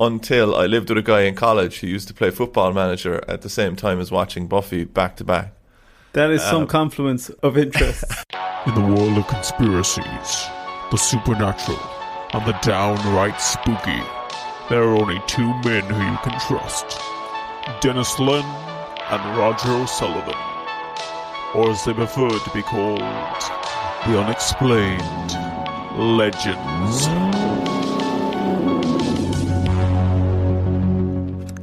until I lived with a guy in college who used to play Football Manager at the same time as watching Buffy back to back. That is some confluence of interest. In the world of conspiracies, the supernatural, and the downright spooky, there are only two men who you can trust. Denis Len and Roger O'Sullivan. Or as they prefer to be called, the Unexplained Legends.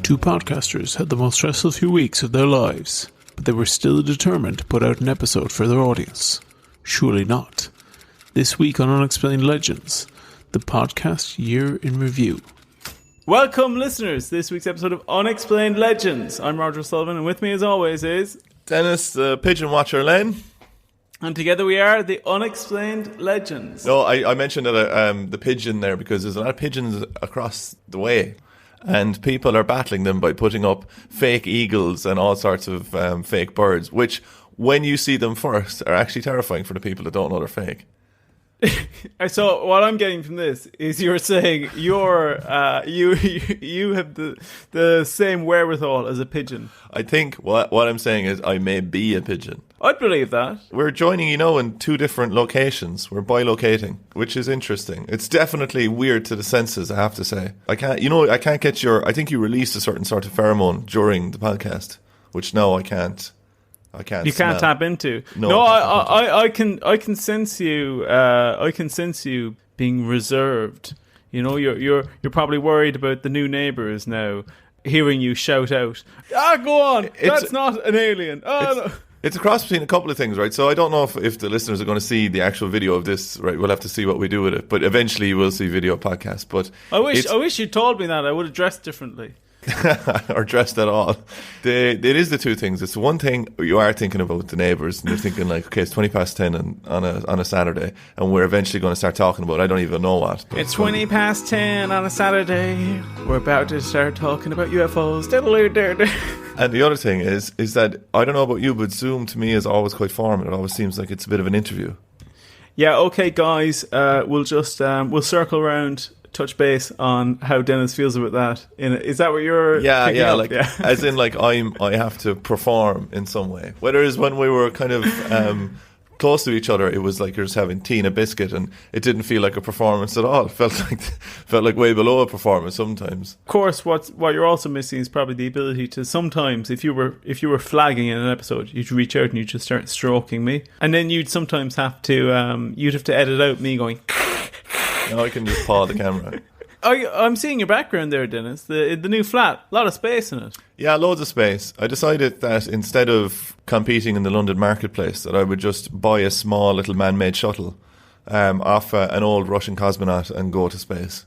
Two podcasters had the most stressful few weeks of their lives, but they were still determined to put out an episode for their audience. Surely not. This week on Unexplained Legends, the podcast year in review. Welcome, listeners, this week's episode of Unexplained Legends. I'm Roger Sullivan, and with me as always is... Dennis, the Pigeon Watcher Len. And together we are the Unexplained Legends. No, I mentioned that, the pigeon there because there's a lot of pigeons across the way. And people are battling them by putting up fake eagles and all sorts of fake birds, which, when you see them first, are actually terrifying for the people that don't know they're fake. So what I'm getting from this is you're saying you have the same wherewithal as a pigeon. I think what I'm saying is I may be a pigeon. I'd believe that. We're joining, in two different locations. We're bilocating, which is interesting. It's definitely weird to the senses, I have to say. I can't get I think you released a certain sort of pheromone during the podcast, which no, I can't. You can't smell. tap into. No, I can sense you. I can sense you being reserved. You're probably worried about the new neighbours now hearing you shout out. Go on. That's not an alien. No. It's a cross between a couple of things, right? So I don't know if the listeners are going to see the actual video of this, right? We'll have to see what we do with it. But eventually you will see video podcast. But I wish you told me that. I would have dressed differently. Or dressed at all. It is the two things. It's one thing you are thinking about the neighbours, and you're thinking like, okay, it's 10:20 on a Saturday, and we're eventually going to start talking about I don't even know what. It's 10:20 on a Saturday. We're about to start talking about UFOs. And the other thing is that I don't know about you, but Zoom to me is always quite formal. It always seems like it's a bit of an interview. Yeah. Okay, guys. We'll just we'll circle around. Touch base on how Denis feels about that. Is that what you're? Yeah. As in, like I have to perform in some way. Whereas when we were kind of close to each other, it was like you're just having tea and a biscuit, and it didn't feel like a performance at all. It felt like way below a performance sometimes. Of course, what you're also missing is probably the ability to sometimes, if you were flagging in an episode, you'd reach out and you'd just start stroking me, and then you'd sometimes have to edit out me going. No, I can just paw the camera. I'm seeing your background there, Dennis. The new flat, a lot of space in it. Yeah, loads of space. I decided that instead of competing in the London marketplace, that I would just buy a small little man-made shuttle off an old Russian cosmonaut and go to space.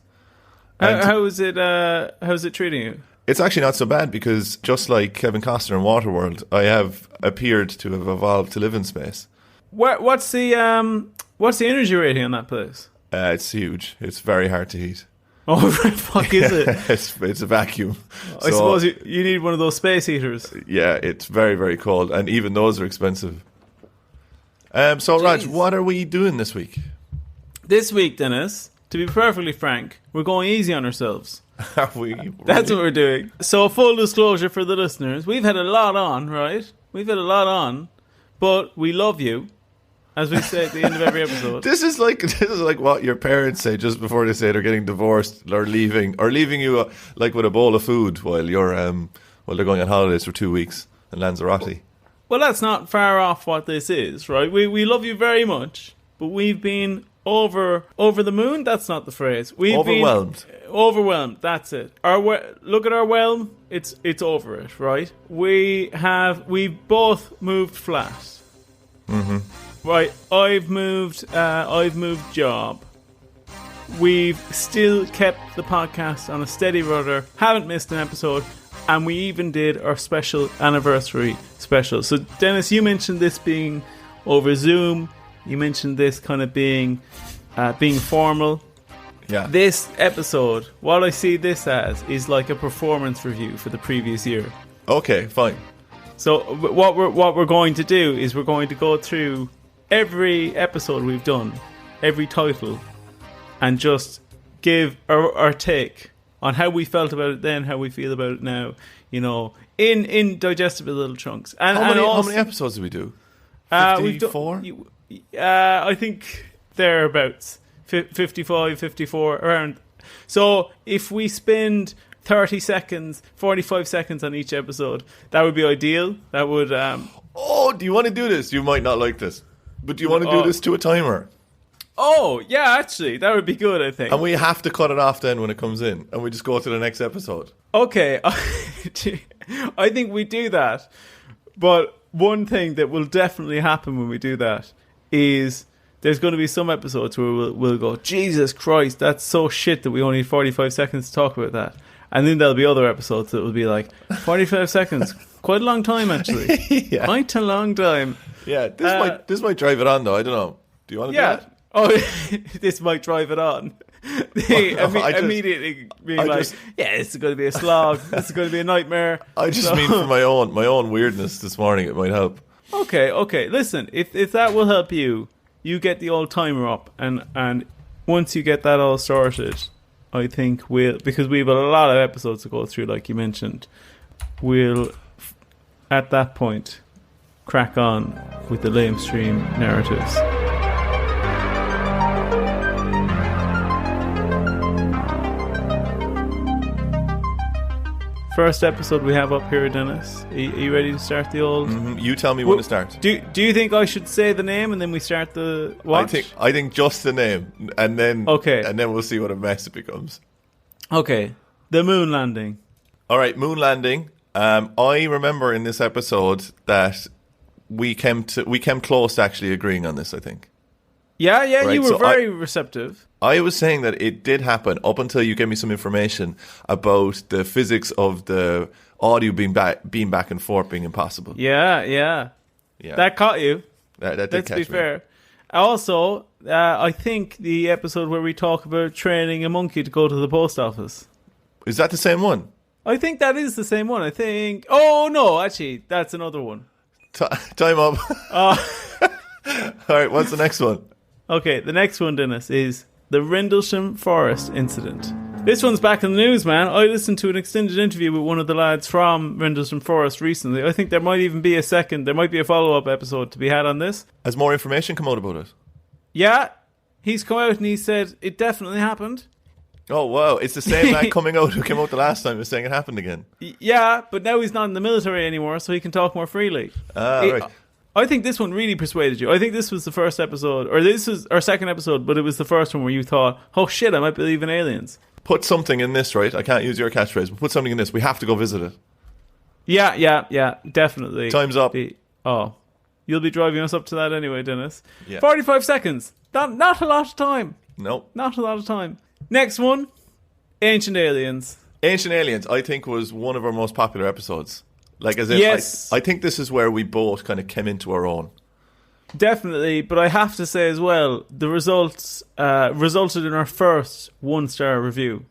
How's it treating you? It's actually not so bad because just like Kevin Costner in Waterworld, I have appeared to have evolved to live in space. What's the energy rating on that place? It's huge. It's very hard to heat. Oh, fuck is it? It's a vacuum. I suppose you need one of those space heaters. Yeah, it's very, very cold, and even those are expensive. So, Raj, what are we doing this week? This week, Dennis, to be perfectly frank, we're going easy on ourselves. Are we? Really? That's what we're doing. So, full disclosure for the listeners, we've had a lot on, right? We've had a lot on, but we love you. As we say at the end of every episode. This is like what your parents say just before they say they're getting divorced or leaving you like with a bowl of food while they're going on holidays for 2 weeks in Lanzarote. Well, that's not far off what this is, right? We love you very much, but we've been over the moon. That's not the phrase. We've overwhelmed. Overwhelmed. That's it. Look at our whelm. It's over it, right? We've both moved flat. Mm-hmm. Right, I've moved job. We've still kept the podcast on a steady rudder, haven't missed an episode, and we even did our special anniversary special. So, Dennis, you mentioned this being over Zoom. You mentioned this kind of being formal. Yeah. This episode, what I see this as, is like a performance review for the previous year. Okay, fine. So, what we're going to do is we're going to go through every episode we've done, every title, and just give our take on how we felt about it then, how we feel about it now. In digestible little chunks. And how many episodes did we do? 54? I think thereabouts. 55, 54, around. So if we spend 30 seconds, 45 seconds on each episode, that would be ideal. That would... do you want to do this? You might not like this. But do you want to do this to a timer? Oh, yeah, actually. That would be good, I think. And we have to cut it off then when it comes in. And we just go to the next episode. Okay. I think we do that. But one thing that will definitely happen when we do that is there's going to be some episodes where we'll go, Jesus Christ, that's so shit that we only need 45 seconds to talk about that. And then there'll be other episodes that will be like, 45 seconds, quite a long time actually. Yeah. Quite a long time. Yeah, this might drive it on though, I don't know. Do you want to do that? Oh, this might drive it on. Immediately being this is going to be a slog. This is going to be a nightmare. I just mean for my own weirdness this morning, it might help. Okay. Listen, if that will help you, you get the old timer up, and once you get that all sorted, I think because we have a lot of episodes to go through, like you mentioned, we'll at that point crack on with the lamestream narratives. First episode we have up here, Dennis. Are you ready to start the old? Mm-hmm. You tell me when to start. Do you think I should say the name and then we start the watch? I think just the name, and then we'll see what a mess it becomes. Okay, the moon landing. All right, moon landing. I remember in this episode that we came close to actually agreeing on this. I think. Yeah, right? You were very receptive. I was saying that it did happen up until you gave me some information about the physics of the audio being back and forth being impossible. Yeah. That caught you. That did Let's catch be fair. Also, I think the episode where we talk about training a monkey to go to the post office. Is that the same one? I think that is the same one. I think... Oh, no, actually, that's another one. Time up. All right, what's the next one? Okay, the next one, Dennis, is the Rendlesham Forest incident. This one's back in the news, man. I listened to an extended interview with one of the lads from Rendlesham Forest recently. I think there might even be a follow-up episode to be had on this. Has more information come out about it? Yeah, he's come out and he said it definitely happened. Oh, wow. It's the same man coming out who came out the last time and saying it happened again. Yeah, but now he's not in the military anymore, so he can talk more freely. Right. I think this one really persuaded you. I think this was the first episode, or this is our second episode, but it was the first one where you thought, oh shit, I might believe in aliens. Put something in this, right? I can't use your catchphrase, but put something in this. We have to go visit it. Yeah, definitely. Time's up. You'll be driving us up to that anyway, Dennis. Yeah. 45 seconds. Not a lot of time. Nope. Not a lot of time. Next one, Ancient Aliens. Ancient Aliens, I think, was one of our most popular episodes. Like, as if yes. I think this is where we both kind of came into our own. Definitely, but I have to say as well, the results resulted in our first 1-star review.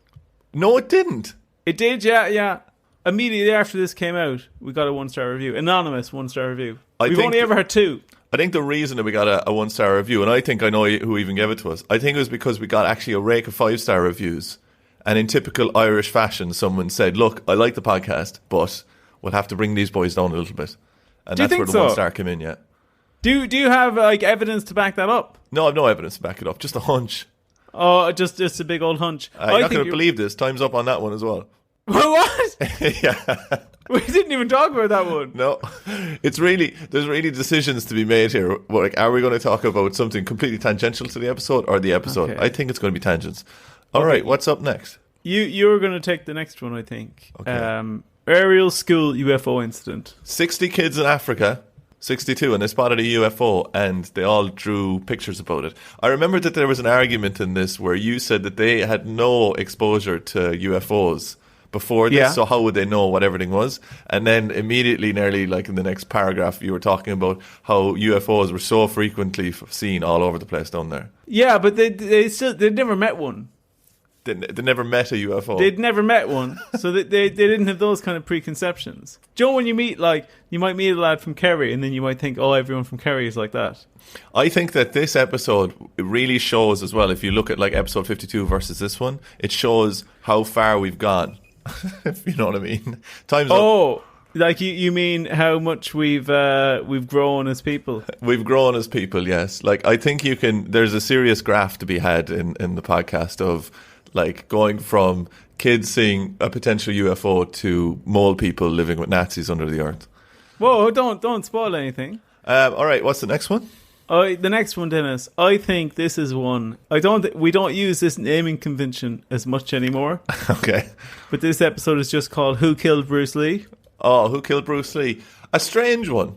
No, it didn't. It did, yeah. Immediately after this came out, we got a 1-star review. Anonymous 1-star review. We've only ever had 2. I think the reason that we got a 1-star review, and I think I know who even gave it to us, I think it was because we got actually a rake of 5-star reviews. And in typical Irish fashion, someone said, look, I like the podcast, but we'll have to bring these boys down a little bit. And that's where the 1-star came in, yeah. Do you have evidence to back that up? No, I have no evidence to back it up. Just a hunch. Oh, just a big old hunch. You're not going to believe this. Time's up on that one as well. What? Yeah. We didn't even talk about that one. No. There's really decisions to be made here. Like, are we going to talk about something completely tangential to the episode or the episode? Okay. I think it's going to be tangents. All right, what's up next? You're going to take the next one, I think. Okay. Aerial school UFO incident. 60 kids in Africa, 62, and they spotted a UFO and they all drew pictures about it. I remember that there was an argument in this where you said that they had no exposure to UFOs before this, so how would they know what everything was? And then immediately, nearly like in the next paragraph, you were talking about how UFOs were so frequently seen all over the place down there. Yeah, but they never met one. They never met a UFO. They'd never met one, so they didn't have those kind of preconceptions. Joe, when you meet, like, you might meet a lad from Kerry, and then you might think, oh, everyone from Kerry is like that. I think that this episode really shows as well, if you look at like episode 52 versus this one, it shows how far we've gone. If you know what I mean. Time's up. Oh, like you mean how much we've grown as people? We've grown as people, yes. Like, I think there's a serious graph to be had in the podcast of like going from kids seeing a potential UFO to mole people living with Nazis under the earth. Whoa, don't spoil anything. All right, what's the next one? The next one, Dennis. I think this is one. We don't use this naming convention as much anymore. Okay. But this episode is just called "Who Killed Bruce Lee?" Oh, who killed Bruce Lee? A strange one.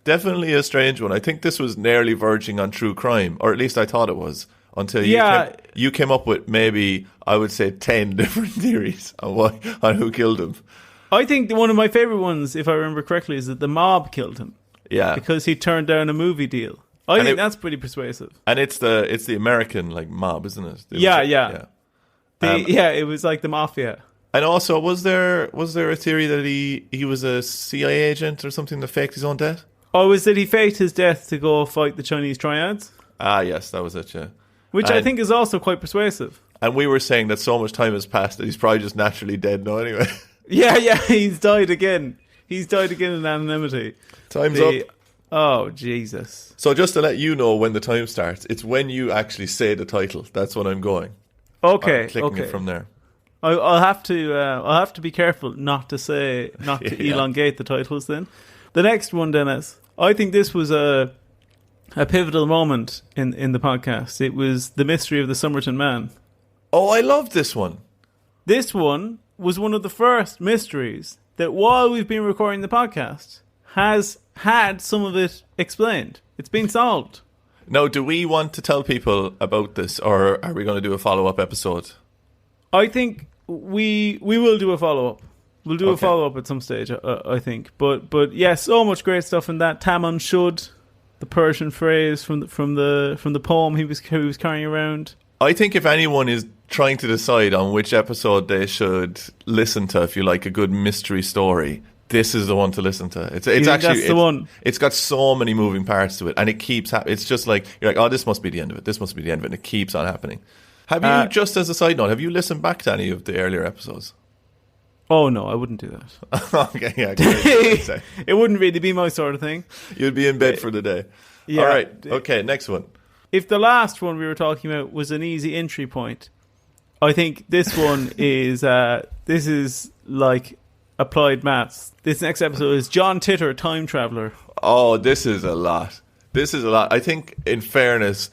Definitely a strange one. I think this was nearly verging on true crime, or at least I thought it was, until you came up with maybe, I would say, 10 different theories on who killed him. I think one of my favourite ones, if I remember correctly, is that the mob killed him. Yeah. Because he turned down a movie deal. I think that's pretty persuasive. And it's the American like mob, isn't it? Yeah. It was like the mafia. And also, was there a theory that he was a CIA agent or something that faked his own death? Oh, was that he faked his death to go fight the Chinese triads? Ah, yes, that was it, yeah. Which I think is also quite persuasive. And we were saying that so much time has passed that he's probably just naturally dead now anyway. Yeah, he's died again. He's died again in anonymity. Time's up. Oh, Jesus. So just to let you know when the time starts, it's when you actually say the title. That's when I'm going. Okay, I'm clicking it from there. I'll have to be careful not to elongate the titles then. The next one, Dennis, I think this was a pivotal moment in the podcast. It was the mystery of the Somerton Man. Oh, I love this one. This one was one of the first mysteries that, while we've been recording the podcast, has had some of it explained. It's been solved. Now, do we want to tell people about this, or are we going to do a follow-up episode? I think we will do a follow-up. We'll do a follow-up at some stage, I think. But yeah, so much great stuff in that. Taman Shud, the Persian phrase from the poem he was carrying around. I think if anyone is trying to decide on which episode they should listen to, if you like a good mystery story, this is the one to listen to. It's actually that's the one. It's got so many moving parts to it, and it keeps happening. It's just like you're like, oh, this must be the end of it. This must be the end of it, and it keeps on happening. Have you, just as a side note, have you listened back to any of the earlier episodes? Oh no, I wouldn't do that. Okay, yeah, it wouldn't really be my sort of thing. You'd be in bed for the day. Yeah. All right. Okay, next one. If the last one we were talking about was an easy entry point, I think this one is like applied maths. This next episode is John Titor, Time Traveller. Oh, this is a lot. I think, in fairness,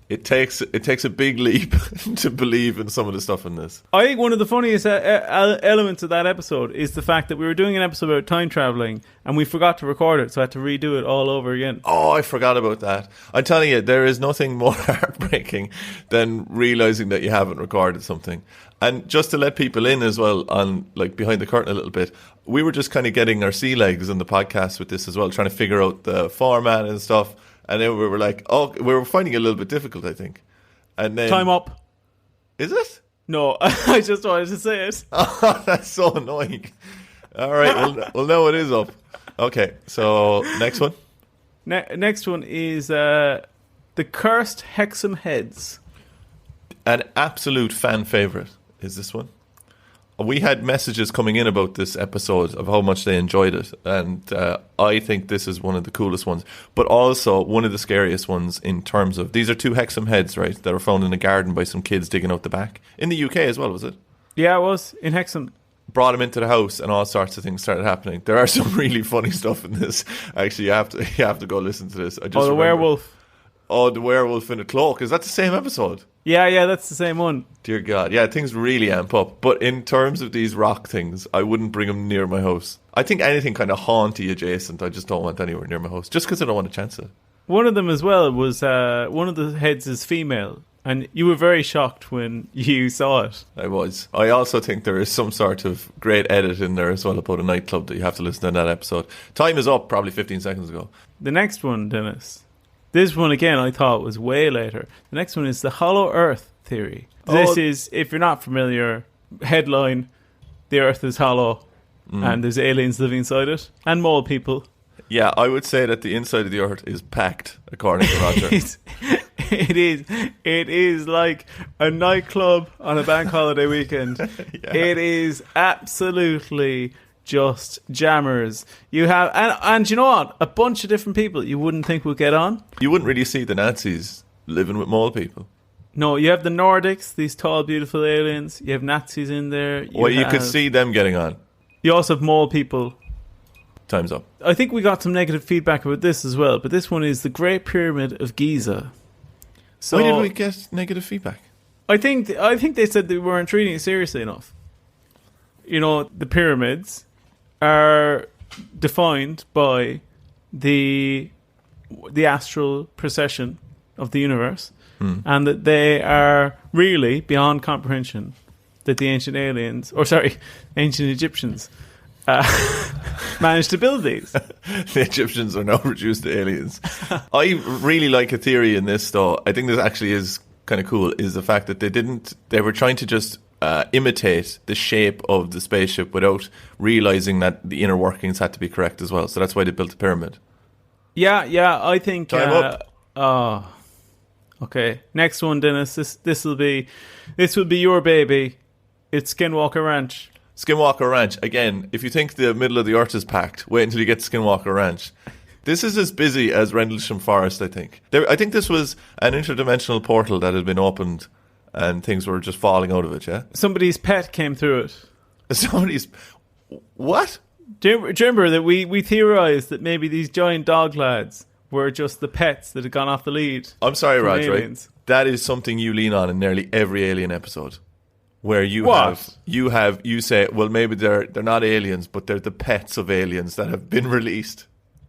it takes a big leap to believe in some of the stuff in this. I think one of the funniest elements of that episode is the fact that we were doing an episode about time travelling and we forgot to record it, so I had to redo it all over again. Oh, I forgot about that. I'm telling you, there is nothing more heartbreaking than realising that you haven't recorded something. And just to let people in as well, on like behind the curtain a little bit, we were just kind of getting our sea legs in the podcast with this as well, trying to figure out the format and stuff. And then we were like, oh, we were finding it a little bit difficult, I think. And then time up. Is it? No, I just wanted to say it. Oh, that's so annoying. All right, well, now it is up. Okay, so next one. Next one is the Cursed Hexam Heads. An absolute fan favourite is this one. We had messages coming in about this episode of how much they enjoyed it, and I think this is one of the coolest ones, but also one of the scariest ones in terms of, these are two Hexam heads, right, that were found in a garden by some kids digging out the back. In the UK as well, was it? Yeah, it was, in Hexam. Brought them into the house and all sorts of things started happening. There are some really funny stuff in this. Actually, you have to go listen to this. The werewolf. Oh, the werewolf in a cloak. Is that the same episode? Yeah, that's the same one. Dear God. Yeah, things really amp up. But in terms of these rock things, I wouldn't bring them near my house. I think anything kind of haunty adjacent, I just don't want anywhere near my house. Just because I don't want a chance of it. One of them as well was, one of the heads is female. And you were very shocked when you saw it. I was. I also think there is some sort of great edit in there as well about a nightclub that you have to listen to in that episode. Time is up, probably 15 seconds ago. The next one, Dennis. This one, again, I thought was way later. The next one is the Hollow Earth theory. Oh. This is, if you're not familiar, headline, the Earth is hollow and there's aliens living inside it and mole people. Yeah, I would say that the inside of the Earth is packed, according to Roger. It is like a nightclub on a bank holiday weekend. Yeah. It is absolutely just jammers. You have, and you know what? A bunch of different people you wouldn't think would get on. You wouldn't really see the Nazis living with mole people. No, you have the Nordics, these tall, beautiful aliens. You have Nazis in there. You could see them getting on. You also have mole people. Time's up. I think we got some negative feedback about this as well, but this one is the Great Pyramid of Giza. So Why did we get negative feedback? I think they said they weren't treating it seriously enough. You know, the pyramids are defined by the astral procession of the universe, and that they are really beyond comprehension. That the ancient Egyptians managed to build these. The Egyptians are now reduced to aliens. I really like a theory in this, though. I think this actually is kind of cool, is the fact that they were trying to just imitate the shape of the spaceship without realizing that the inner workings had to be correct as well. So that's why they built the pyramid. Yeah, I think... Time up. Okay. Next one, Dennis. This will be your baby. It's Skinwalker Ranch. Skinwalker Ranch. Again, if you think the middle of the earth is packed, wait until you get to Skinwalker Ranch. This is as busy as Rendlesham Forest, I think. I think this was an interdimensional portal that had been opened and things were just falling out of it, yeah? Somebody's pet came through it. What? Do you remember that we theorised that maybe these giant dog lads were just the pets that had gone off the lead? I'm sorry, Raj, aliens. right? That is something you lean on in nearly every Alien episode. Where you say, well, maybe they're not aliens, but they're the pets of aliens that have been released.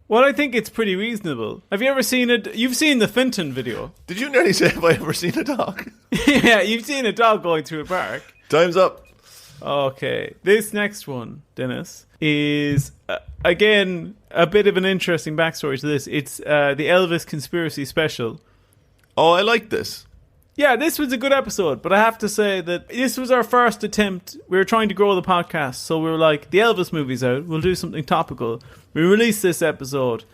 Well, I think it's pretty reasonable. Have you ever seen it? You've seen the Finton video. Did you nearly say, have I ever seen a dog? Yeah, you've seen a dog going through a park. Time's up. Okay, this next one, Dennis, is, again, a bit of an interesting backstory to this. It's the Elvis Conspiracy Special. Oh, I like this. Yeah, this was a good episode, but I have to say that this was our first attempt. We were trying to grow the podcast, so we were like, the Elvis movie's out, we'll do something topical. We released this episode.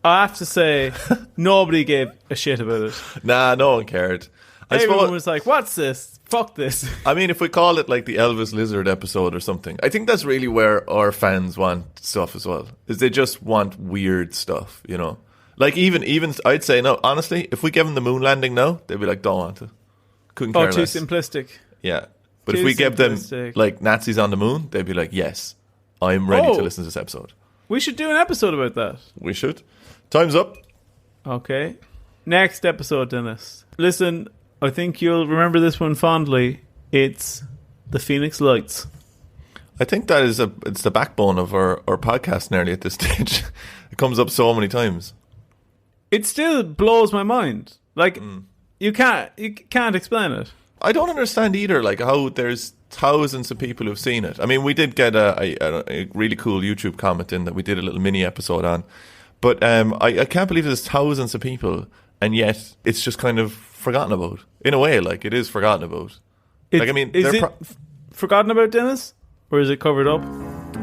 I have to say, nobody gave a shit about it. Nah, no one cared. Everyone was like, what's this? Fuck this. I mean, if we call it like the Elvis Lizard episode or something, I think that's really where our fans want stuff as well. Is they just want weird stuff, you know? Like even I'd say, no, honestly, if we give them the moon landing now, they'd be like, don't want to. Couldn't care too less. Simplistic. Yeah. But Too if we give them simplistic. like Nazis on the moon, they'd be like, yes, I'm ready to listen to this episode. We should do an episode about that. We should. Time's up. Okay. Next episode, Dennis. Listen, I think you'll remember this one fondly. It's the Phoenix Lights. I think that is it's the backbone of our podcast nearly at this stage. It comes up so many times. It still blows my mind. Like, you can't explain it. I don't understand either, like how there's thousands of people who've seen it. I mean, we did get a really cool YouTube comment in that we did a little mini episode on. But I can't believe there's thousands of people, and yet it's just kind of forgotten about. In a way, like, it is forgotten about. Like, I mean, is it forgotten about, Dennis? Or is it covered up?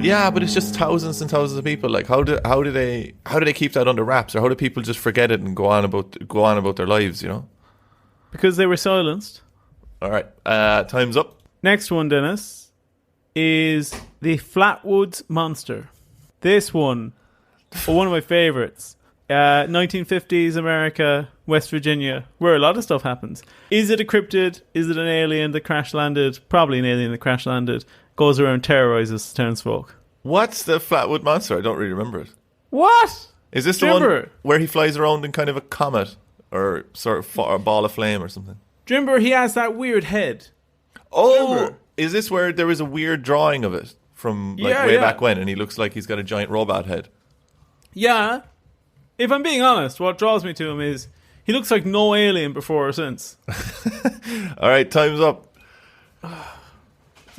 Yeah, but it's just thousands and thousands of people. Like, how do they keep that under wraps, or how do people just forget it and go on about their lives? You know, because they were silenced. All right, time's up. Next one, Dennis, is the Flatwoods Monster. This one of my favorites. 1950s America, West Virginia, where a lot of stuff happens. Is it a cryptid? Is it an alien that crash landed? Probably an alien that crash landed. Goes around, terrorizes townsfolk. What's the Flatwood Monster? I don't really remember it. What? Is this the one where he flies around in kind of a comet or sort of a ball of flame or something? Do you remember he has that weird head? Oh, is this where there was a weird drawing of it from way back when, and he looks like he's got a giant robot head? Yeah. If I'm being honest, what draws me to him is he looks like no alien before or since. All right, time's up.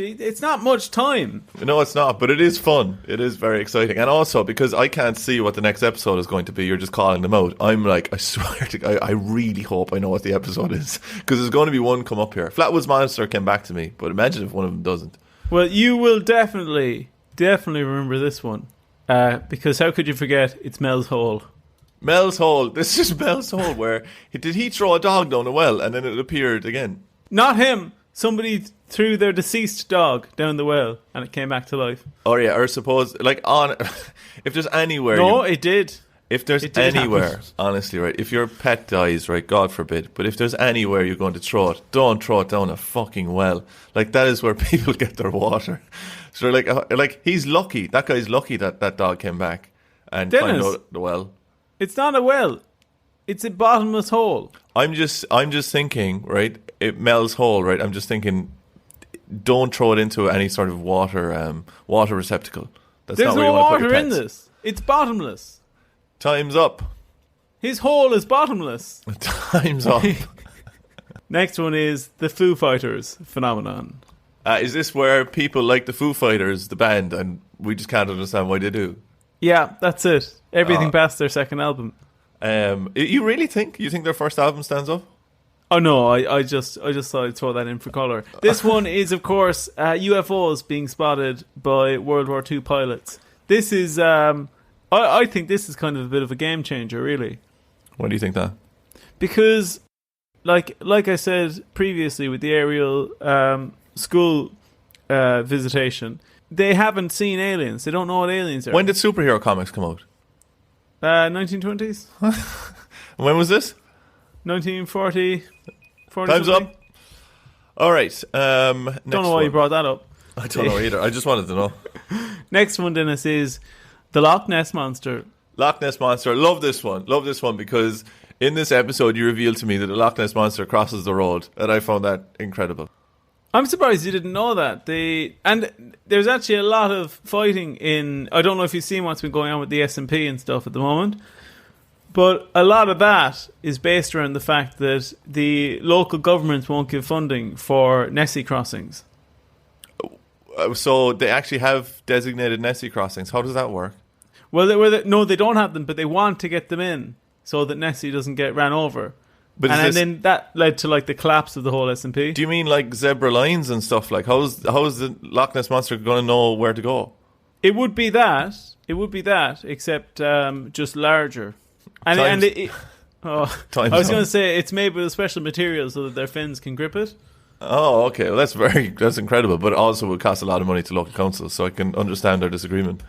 It's not much time. No, it's not, but it is fun. It is very exciting. And also, because I can't see what the next episode is going to be, you're just calling them out. I'm like, I swear to God, I really hope I know what the episode is. Because there's going to be one come up here. Flatwoods Monster came back to me, but imagine if one of them doesn't. Well, you will definitely remember this one. Because how could you forget? It's Mel's Hole. Mel's Hole. This is Mel's Hole, where did he throw a dog down a well and then it appeared again? Not him. Somebody threw their deceased dog down the well and it came back to life. Oh yeah, or suppose if there's anywhere. No, it did. If there's anywhere, honestly, right, if your pet dies, right, God forbid, but if there's anywhere you're going to throw it, don't throw it down a fucking well. Like, that is where people get their water. So like he's lucky. That guy's lucky that that dog came back and climbed out the well. It's not a well. It's a bottomless hole. I'm just thinking, right, Mel's Hole, right, I'm just thinking, don't throw it into any sort of water receptacle. That's There's not where no you want to put water your in pets. this. It's bottomless. Time's up. His hole is bottomless. Time's up. Next one is the Foo Fighters phenomenon. Is this where people like the Foo Fighters, the band, and we just can't understand why they do? Yeah, that's it. Everything past their second album. You really think? You think their first album stands up? Oh no, I just thought I'd throw that in for colour. This one is, of course, UFOs being spotted by World War II pilots. This is, I think this is kind of a bit of a game changer, really. Why do you think that? Because, like I said previously with the aerial school visitation, they haven't seen aliens. They don't know what aliens are. When did superhero comics come out? 1920s. When was this? 1940. Time's something. up. All right. Don't know why you brought that up. I don't know either. I just wanted to know. Next one, Dennis, is the Loch Ness Monster. Loch Ness Monster. Love this one. Love this one because in this episode you revealed to me that the Loch Ness Monster crosses the road, and I found that incredible. I'm surprised you didn't know that. And there's actually a lot of fighting in... I don't know if you've seen what's been going on with the S&P and stuff at the moment, but a lot of that is based around the fact that the local governments won't give funding for Nessie crossings. So they actually have designated Nessie crossings. How does that work? Well, no, they don't have them, but they want to get them in so that Nessie doesn't get ran over. But then that led to like the collapse of the whole S&P. Do you mean like zebra lines and stuff? Like how is the Loch Ness Monster going to know where to go? It would be that. It would be that, except just larger. I was going to say it's made with a special material so that their fins can grip it. Oh, okay. Well, that's incredible, but it also would cost a lot of money to local councils, so I can understand their disagreement.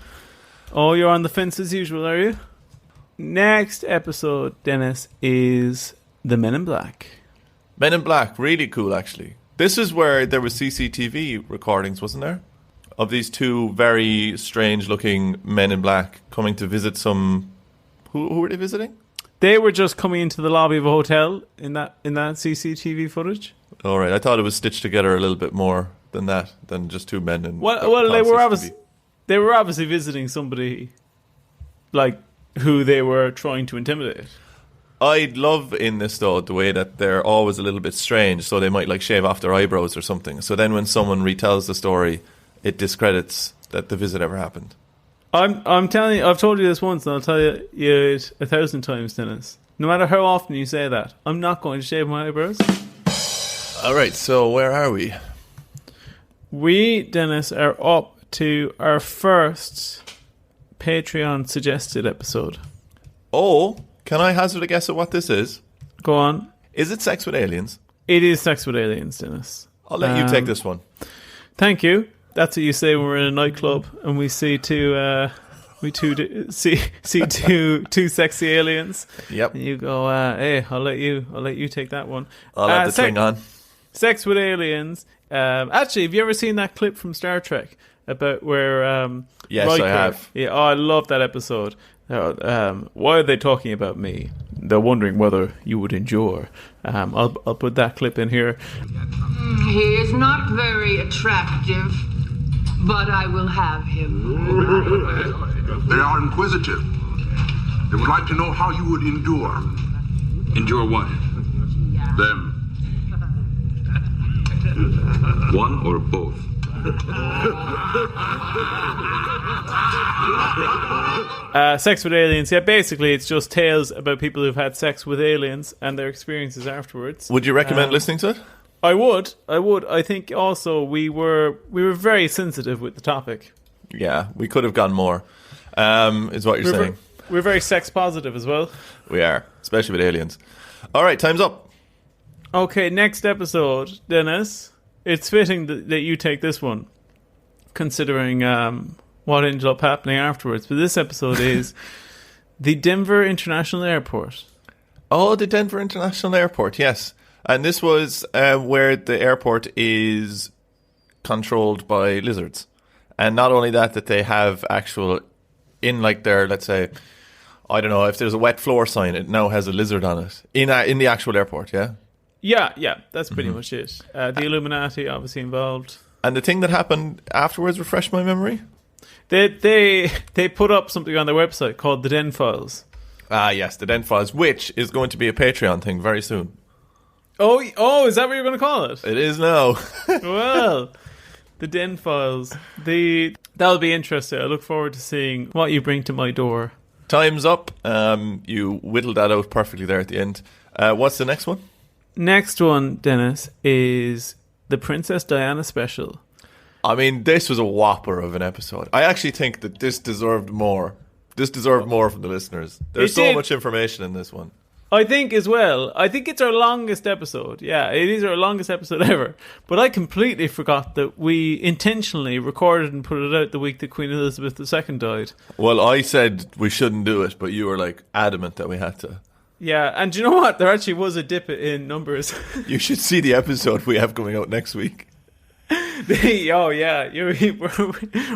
Oh, you're on the fence as usual, are you? Next episode, Dennis, is the Men in Black. Men in Black, really cool, actually. This is where there was CCTV recordings, wasn't there? Of these two very strange-looking men in black coming to visit some... Who were they visiting? They were just coming into the lobby of a hotel in that CCTV footage. All right, I thought it was stitched together a little bit more than that, than just two men in. Well, they were obviously visiting somebody like who they were trying to intimidate. I'd love in this though the way that they're always a little bit strange, so they might like shave off their eyebrows or something. So then when someone retells the story, it discredits that the visit ever happened. I'm telling you, I've told you this once, and I'll tell you it 1,000 times, Dennis. No matter how often you say that, I'm not going to shave my eyebrows. All right, so where are we? We, Dennis, are up to our first Patreon suggested episode. Oh, can I hazard a guess at what this is? Go on. Is it sex with aliens? It is sex with aliens, Dennis. I'll let you take this one. Thank you. That's what you say when we're in a nightclub and we see two sexy aliens. Yep. And you go, hey, I'll let you take that one. I'll have the thing on. Sex with aliens. Actually, have you ever seen that clip from Star Trek about where yes, Riker, I have. Yeah, I love that episode. Why are they talking about me? They're wondering whether you would endure. I'll put that clip in here. He is not very attractive, but I will have him. They are inquisitive. They would like to know how you would endure. Endure what? Them. One or both? Sex with aliens. Yeah, basically it's just tales about people who've had sex with aliens and their experiences afterwards. Would you recommend listening to it? I would. I think also we were very sensitive with the topic. Yeah, we could have gone more, is what you're saying. We're very sex positive as well. We are, especially with aliens. All right, time's up. Okay, next episode, Dennis. It's fitting that you take this one, considering what ended up happening afterwards. But this episode is the Denver International Airport. Oh, the Denver International Airport, yes. And this was where the airport is controlled by lizards. And not only that they have actual, in like their, let's say, I don't know, if there's a wet floor sign, it now has a lizard on it. In the actual airport, yeah? Yeah, that's pretty much it. The Illuminati obviously involved. And the thing that happened afterwards, refresh my memory? They put up something on their website called the Den Files. Ah, yes, the Den Files, which is going to be a Patreon thing very soon. Oh, is that what you're going to call it? It is now. Well, the Den Files. That'll be interesting. I look forward to seeing what you bring to my door. Time's up. You whittled that out perfectly there at the end. What's the next one? Next one, Dennis, is the Princess Diana special. I mean, this was a whopper of an episode. I actually think that this deserved more. This deserved more from the listeners. There's so much information in this one. I think as well. I think it's our longest episode. Yeah, it is our longest episode ever. But I completely forgot that we intentionally recorded and put it out the week that Queen Elizabeth II died. Well, I said we shouldn't do it, but you were like adamant that we had to. Yeah, and do you know what? There actually was a dip in numbers. You should see the episode we have coming out next week. Oh yeah,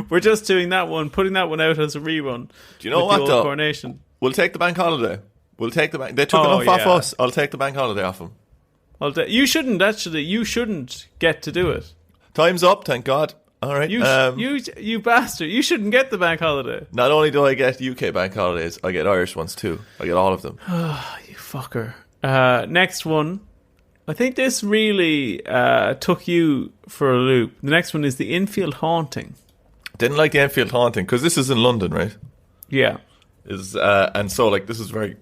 we're just doing that one, putting that one out as a rerun. Do you know what though? Coronation. We'll take the bank holiday. They took enough off us. I'll take the bank holiday off them. You shouldn't actually. You shouldn't get to do it. Time's up. Thank God. All right. You bastard. You shouldn't get the bank holiday. Not only do I get UK bank holidays, I get Irish ones too. I get all of them. You fucker. Next one. I think this really took you for a loop. The next one is the Enfield Haunting. Didn't like the Enfield Haunting because this is in London, right? Yeah. And so like this is very,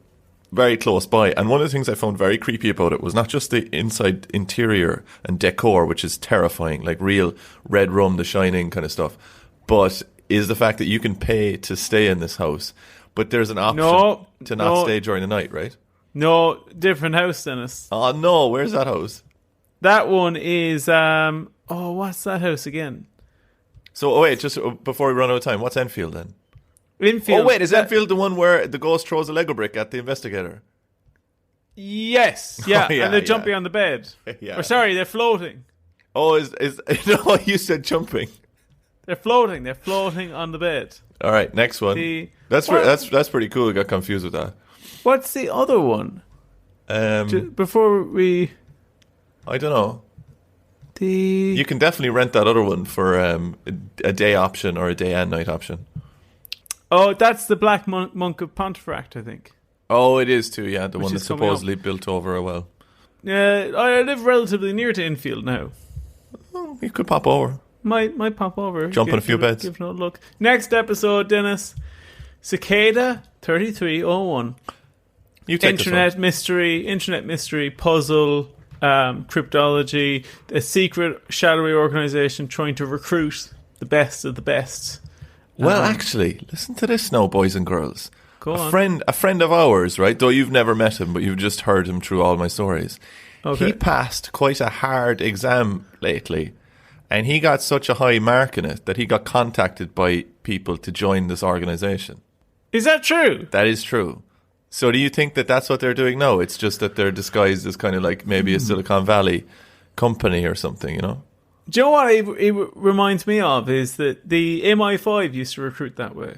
very close by. And one of the things I found very creepy about it was not just the inside interior and decor, which is terrifying, like real Red Rum, The Shining kind of stuff, but is the fact that you can pay to stay in this house, but there's an option to not stay during the night, right? No, different house, Dennis. Oh no, where's that house? That one is what's that house again? So wait, just before we run out of time, what's Enfield then? Enfield. Oh wait, is Enfield the one where the ghost throws a Lego brick at the investigator? Yes, yeah, and they're jumping on the bed. Yeah. Or sorry, they're floating. Oh, is no? You said jumping. They're floating. They're floating on the bed. All right, next one. That's pretty cool. I got confused with that. What's the other one? Before we... I don't know. You can definitely rent that other one for a day option or a day and night option. Oh, that's the Black Monk of Pontefract, I think. Oh, it is too, yeah. The one that's supposedly built over a well. Yeah, I live relatively near to Enfield now. Oh, you could pop over. Might pop over. Jump on a few beds. Give it a look. Next episode, Dennis. Cicada 3301. You take Internet mystery, puzzle, cryptology, a secret shadowy organization trying to recruit the best of the best. Well, actually, listen to this now, boys and girls. Go on. A friend of ours, right? Though you've never met him, but you've just heard him through all my stories. Okay. He passed quite a hard exam lately, and he got such a high mark in it that he got contacted by people to join this organization. Is that true? That is true. So do you think that that's what they're doing now? It's just that they're disguised as kind of like maybe a Silicon Valley company or something, you know? Do you know what it reminds me of is that the MI5 used to recruit that way.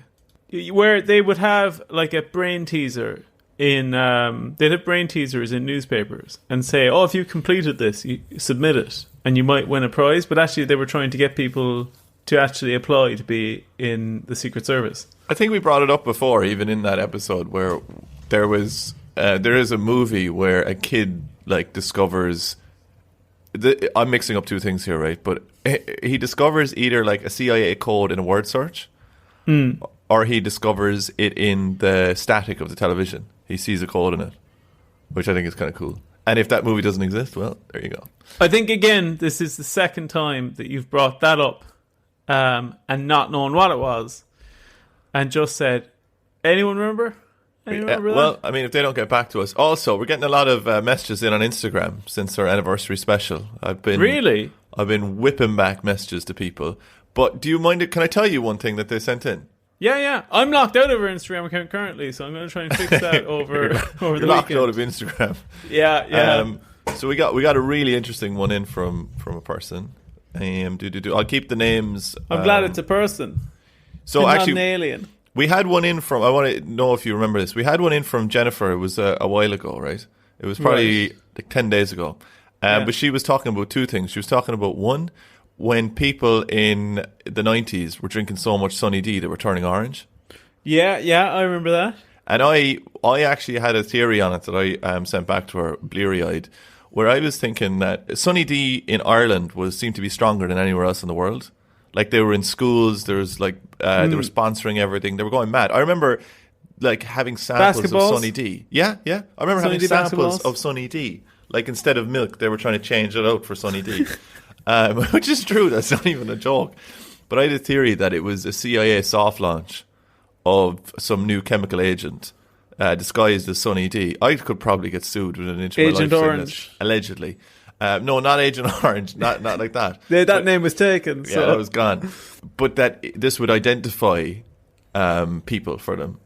Where they would have like a brain teaser they'd have brain teasers in newspapers and say, oh, if you completed this, you submit it and you might win a prize. But actually they were trying to get people to actually apply to be in the Secret Service. I think we brought it up before, even in that episode, where there is a movie where a kid like discovers. I'm mixing up two things here, right? But he discovers either like a CIA code in a word search, or he discovers it in the static of the television. He sees a code in it, which I think is kind of cool. And if that movie doesn't exist, well, there you go. I think, again, this is the second time that you've brought that up and not knowing what it was and just said, anyone remember? Anyone remember well, that? I mean, if they don't get back to us. Also, we're getting a lot of messages in on Instagram since our anniversary special. Really? I've been whipping back messages to people. But do you mind? Can I tell you one thing that they sent in? Yeah. I'm locked out of our Instagram account currently, so I'm going to try and fix that over the weekend. Locked out of Instagram. Yeah. So we got a really interesting one in from a person. I'll keep the names. I'm glad it's a person. So and actually, not an alien. We had one in from. I want to know if you remember this. We had one in from Jennifer. It was a while ago, right? It was probably like 10 days ago. But she was talking about two things. She was talking about one, when people in the 90s were drinking so much Sunny D they were turning orange. Yeah, I remember that. And I actually had a theory on it that I sent back to her, bleary-eyed, where I was thinking that Sunny D in Ireland seemed to be stronger than anywhere else in the world. Like, they were in schools, there was like they were sponsoring everything. They were going mad. I remember like having samples of Sunny D. Yeah. I remember having samples of Sunny D. Like, instead of milk, they were trying to change it out for Sunny D. Which is true, that's not even a joke. But I had a theory that it was a CIA soft launch of some new chemical agent disguised as Sunny D. I could probably get sued within an inch of my life. Agent Orange. Allegedly. No, not Agent Orange, not like that. That name was taken. Yeah, that was gone. But that this would identify people for them.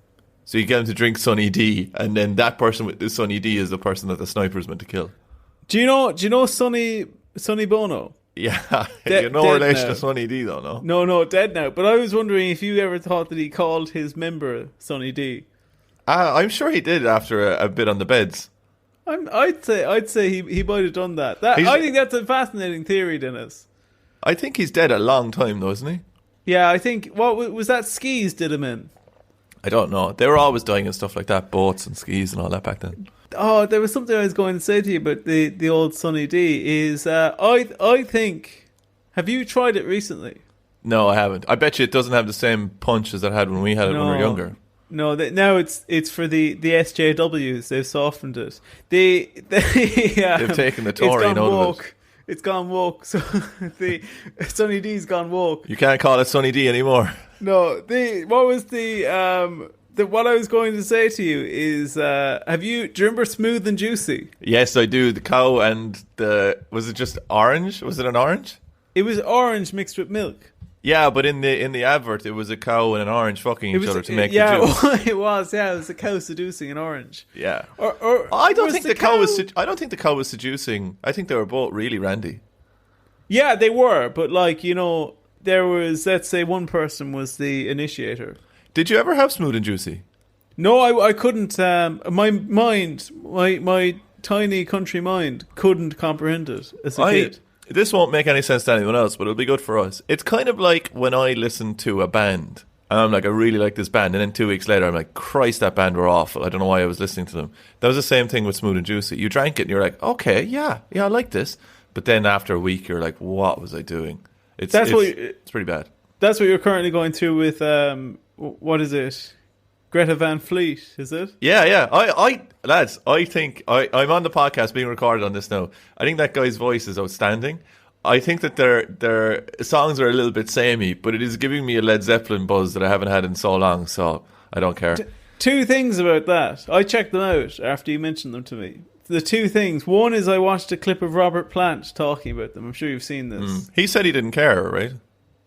So you get them to drink Sunny D, and then that person with the Sunny D is the person that the sniper's meant to kill. Do you know Sonny Bono? Yeah, you're no relation to Sunny D though, no? No, dead now. But I was wondering if you ever thought that he called his member Sunny D. I'm sure he did after a bit on the beds. I'd say he might have done that. I think that's a fascinating theory, Dennis. I think he's dead a long time though, isn't he? Yeah, I think, what was that, skis did him in? I don't know. They were always dying and stuff like that, boats and skis and all that back then. Oh, there was something I was going to say to you about the old Sunny D. Is I think, have you tried it recently? No, I haven't. I bet you it doesn't have the same punch as it had when we had it when we were younger. No, now it's for the SJWs. They've softened it. They've taken the taurine out of it. It's gone woke. So the Sunny D's gone woke. You can't call it Sunny D anymore. No, what I was going to say to you is, do you remember Smooth and Juicy? Yes, I do. The cow and was it just orange? Was it an orange? It was orange mixed with milk. Yeah, but in the advert, it was a cow and an orange fucking each other to make the juice. Yeah, it was a cow seducing an orange. Yeah. Or I don't think the cow was seducing. I think they were both really randy. Yeah, they were, but there was, let's say, one person was the initiator. Did you ever have Smooth and Juicy? No, I couldn't. My mind, my tiny country mind, couldn't comprehend it as a kid. This won't make any sense to anyone else, but it'll be good for us. It's kind of like when I listen to a band, and I'm like, I really like this band, and then 2 weeks later, I'm like, Christ, that band were awful. I don't know why I was listening to them. That was the same thing with Smooth and Juicy. You drank it, and you're like, okay, yeah, I like this. But then after a week, you're like, what was I doing? It's pretty bad. That's what you're currently going through with, what is it? Greta Van Fleet, is it? Yeah. Lads, I think I'm on the podcast being recorded on this now. I think that guy's voice is outstanding. I think that their songs are a little bit samey, but it is giving me a Led Zeppelin buzz that I haven't had in so long, so I don't care. Two things about that. I checked them out after you mentioned them to me. The two things. One is I watched a clip of Robert Plant talking about them. I'm sure you've seen this. He said he didn't care, right?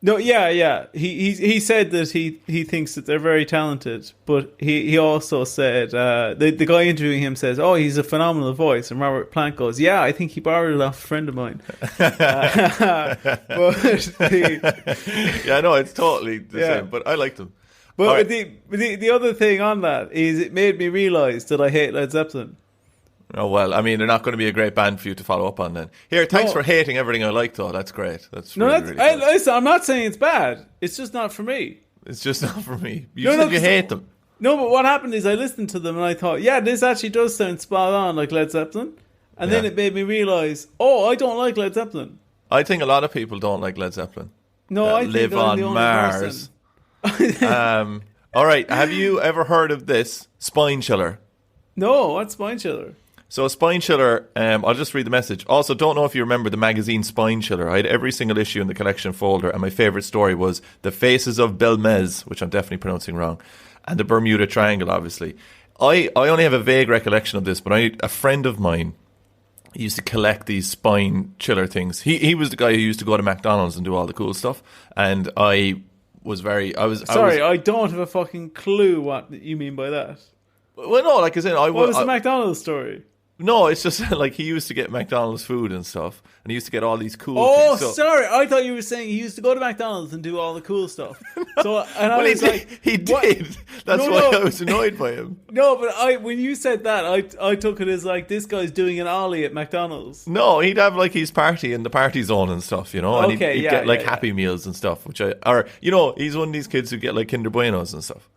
No, yeah. He said that he thinks that they're very talented, but he also said the guy interviewing him says, "Oh, he's a phenomenal voice," and Robert Plant goes, "Yeah, I think he borrowed it off a friend of mine." Yeah, no, it's totally the same, but I liked them. But the other thing on that is it made me realise that I hate Led Zeppelin. Oh, well, I mean, they're not going to be a great band for you to follow up on then. Here, thanks for hating everything I like, though. That's great. Really good. Listen, I'm not saying it's bad. It's just not for me. It's just not for me. You said you hate them. No, but what happened is I listened to them and I thought, yeah, this actually does sound spot on like Led Zeppelin. And then it made me realise, I don't like Led Zeppelin. I think a lot of people don't like Led Zeppelin. No, I think live I'm on the only Mars. person. All right, have you ever heard of this spine chiller? No, what's Spine Chiller? So a spine chiller, I'll just read the message. Also, don't know if you remember the magazine Spine Chiller. I had every single issue in the collection folder, and my favourite story was The Faces of Belmez, which I'm definitely pronouncing wrong, and the Bermuda Triangle, obviously. I only have a vague recollection of this, but a friend of mine used to collect these spine chiller things. He was the guy who used to go to McDonald's and do all the cool stuff, and I don't have a fucking clue what you mean by that. Well, no, like as in, What was the McDonald's story? No, it's just like he used to get McDonald's food and stuff, and he used to get all these cool Oh, things. sorry, I thought you were saying he used to go to McDonald's and do all the cool stuff. So, and I Well, was like, he what? did. That's why I was annoyed by him. No, but when you said that, I took it as like this guy's doing an ollie at McDonald's. No, he'd have like his party in the party zone and stuff, you know, and Okay, he'd get like Happy Meals and stuff, he's one of these kids who get like Kinder Buenos and stuff.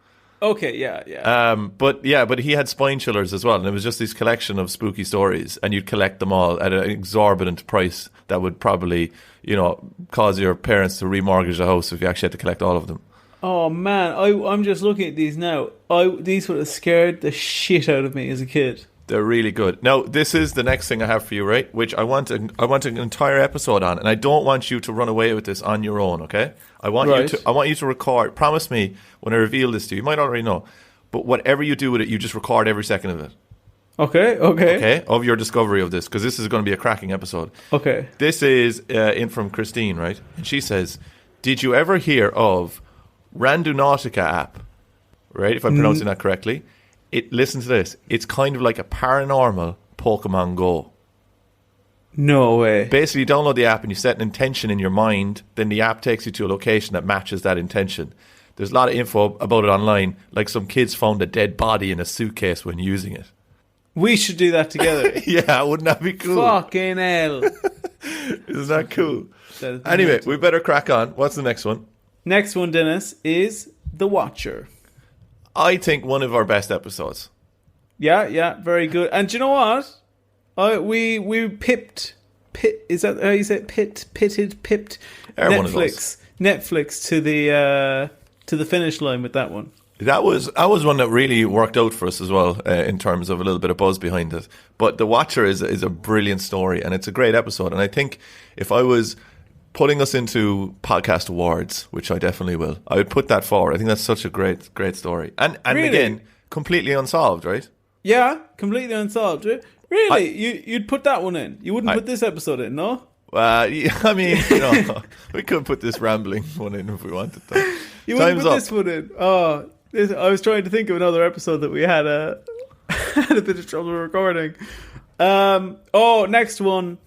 Okay, yeah. But he had spine chillers as well, and it was just this collection of spooky stories, and you'd collect them all at an exorbitant price that would probably, cause your parents to remortgage the house if you actually had to collect all of them. Oh man, I'm just looking at these now. These would have scared the shit out of me as a kid. They're really good. Now, this is the next thing I have for you, right? Which I want an entire episode on, and I don't want you to run away with this on your own, okay? I want you to record. Promise me when I reveal this to you. You might already know, but whatever you do with it, you just record every second of it. Okay. Of your discovery of this, because this is going to be a cracking episode. Okay. This is in from Christine, right? And she says, "Did you ever hear of Randonautica app?" Right, if I'm pronouncing that correctly. Listen to this. It's kind of like a paranormal Pokemon Go. No way. Basically, you download the app and you set an intention in your mind. Then the app takes you to a location that matches that intention. There's a lot of info about it online. Like some kids found a dead body in a suitcase when using it. We should do that together. Yeah, wouldn't that be cool? Fucking hell. Isn't that cool? Anyway, we better crack on. What's the next one? Next one, Dennis, is The Watcher. I think one of our best episodes. Yeah, very good. And do you know what? We pipped. Is that how you say it? Pipped Netflix to the finish line with that one. That was one that really worked out for us as well in terms of a little bit of buzz behind it. But The Watcher is a brilliant story, and it's a great episode. And I think if I was putting us into podcast awards, which I definitely will, I would put that forward. I think that's such a great story. And really? Again, completely unsolved, right? Yeah, completely unsolved. Really? You'd put that one in? You wouldn't put this episode in, no? Yeah, I mean, we could put this rambling one in if we wanted to. You wouldn't put this one in? Oh, I was trying to think of another episode that we had had a bit of trouble recording. Next one.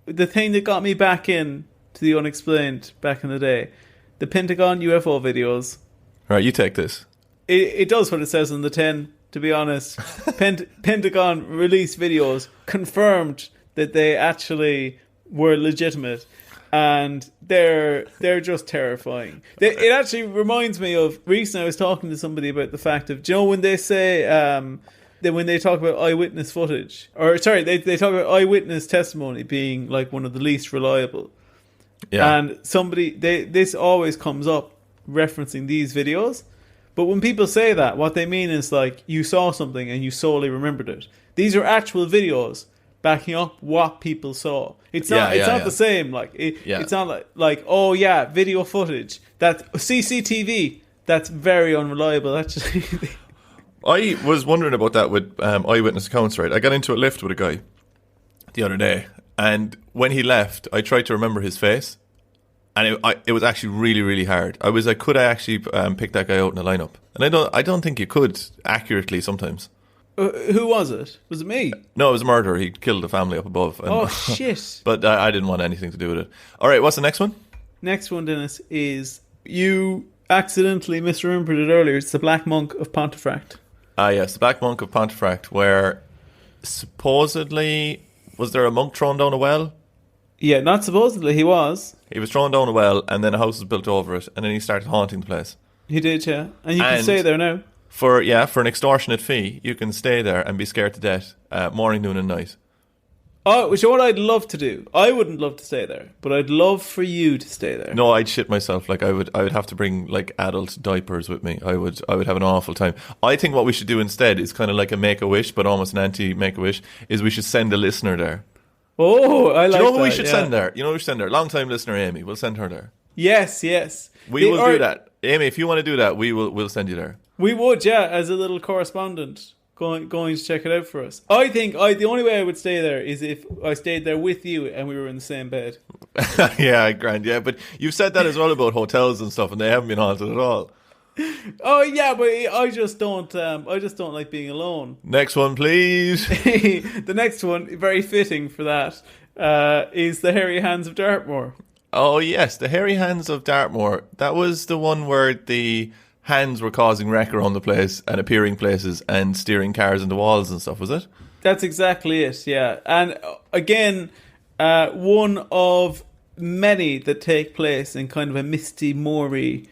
The thing that got me back in to the Unexplained back in the day. The Pentagon UFO videos. All right, you take this. It does what it says on the tin, to be honest. Pentagon released videos confirmed that they actually were legitimate. And they're just terrifying. It actually reminds me of recently I was talking to somebody about the fact of, do you know when they say that when they talk about eyewitness footage, they talk about eyewitness testimony being like one of the least reliable. Yeah. And this always comes up referencing these videos. But when people say that, what they mean is like you saw something and you solely remembered it. These are actual videos backing up what people saw. It's not the same. Like it's not like oh yeah, video footage. That CCTV. That's very unreliable actually. I was wondering about that with eyewitness accounts, right? I got into a lift with a guy the other day, and when he left, I tried to remember his face, and it was actually really, really hard. I was like, could I actually pick that guy out in a lineup? And I don't think you could accurately sometimes. Who was it? Was it me? No, it was a murderer. He killed a family up above. And, shit. But I didn't want anything to do with it. All right, what's the next one? Next one, Dennis, is you accidentally misremembered it earlier. It's the Black Monk of Pontefract. Yes, the Black Monk of Pontefract, where supposedly, was there a monk thrown down a well? Yeah, not supposedly, he was. He was thrown down a well, and then a house was built over it, and then he started haunting the place. He did, yeah. And you can stay there now. For an extortionate fee, you can stay there and be scared to death morning, noon and night. Oh, which is what I'd love to do. I wouldn't love to stay there, but I'd love for you to stay there. No, I'd shit myself. Like I would have to bring like adult diapers with me. I would have an awful time. I think what we should do instead is kind of like a Make-A-Wish, but almost an anti-Make-A-Wish. Is we should send a listener there. Oh, I like that. Do you know who we should send there? You know who we should send there? Long-time listener Amy. We'll send her there. Yes. We will do that. Amy, if you want to do that, we'll send you there. We would, yeah, as a little correspondent going to check it out for us. I think the only way I would stay there is if I stayed there with you and we were in the same bed. Yeah, grand. Yeah, but you've said that as well about hotels and stuff, and they haven't been haunted at all. Oh yeah, but I just don't like being alone. Next one, please. The next one, very fitting for that, is the Hairy Hands of Dartmoor. Oh yes, the Hairy Hands of Dartmoor. That was the one where the hands were causing wreck around the place and appearing places and steering cars into walls and stuff, was it? That's exactly it, yeah. And again, one of many that take place in kind of a misty, moory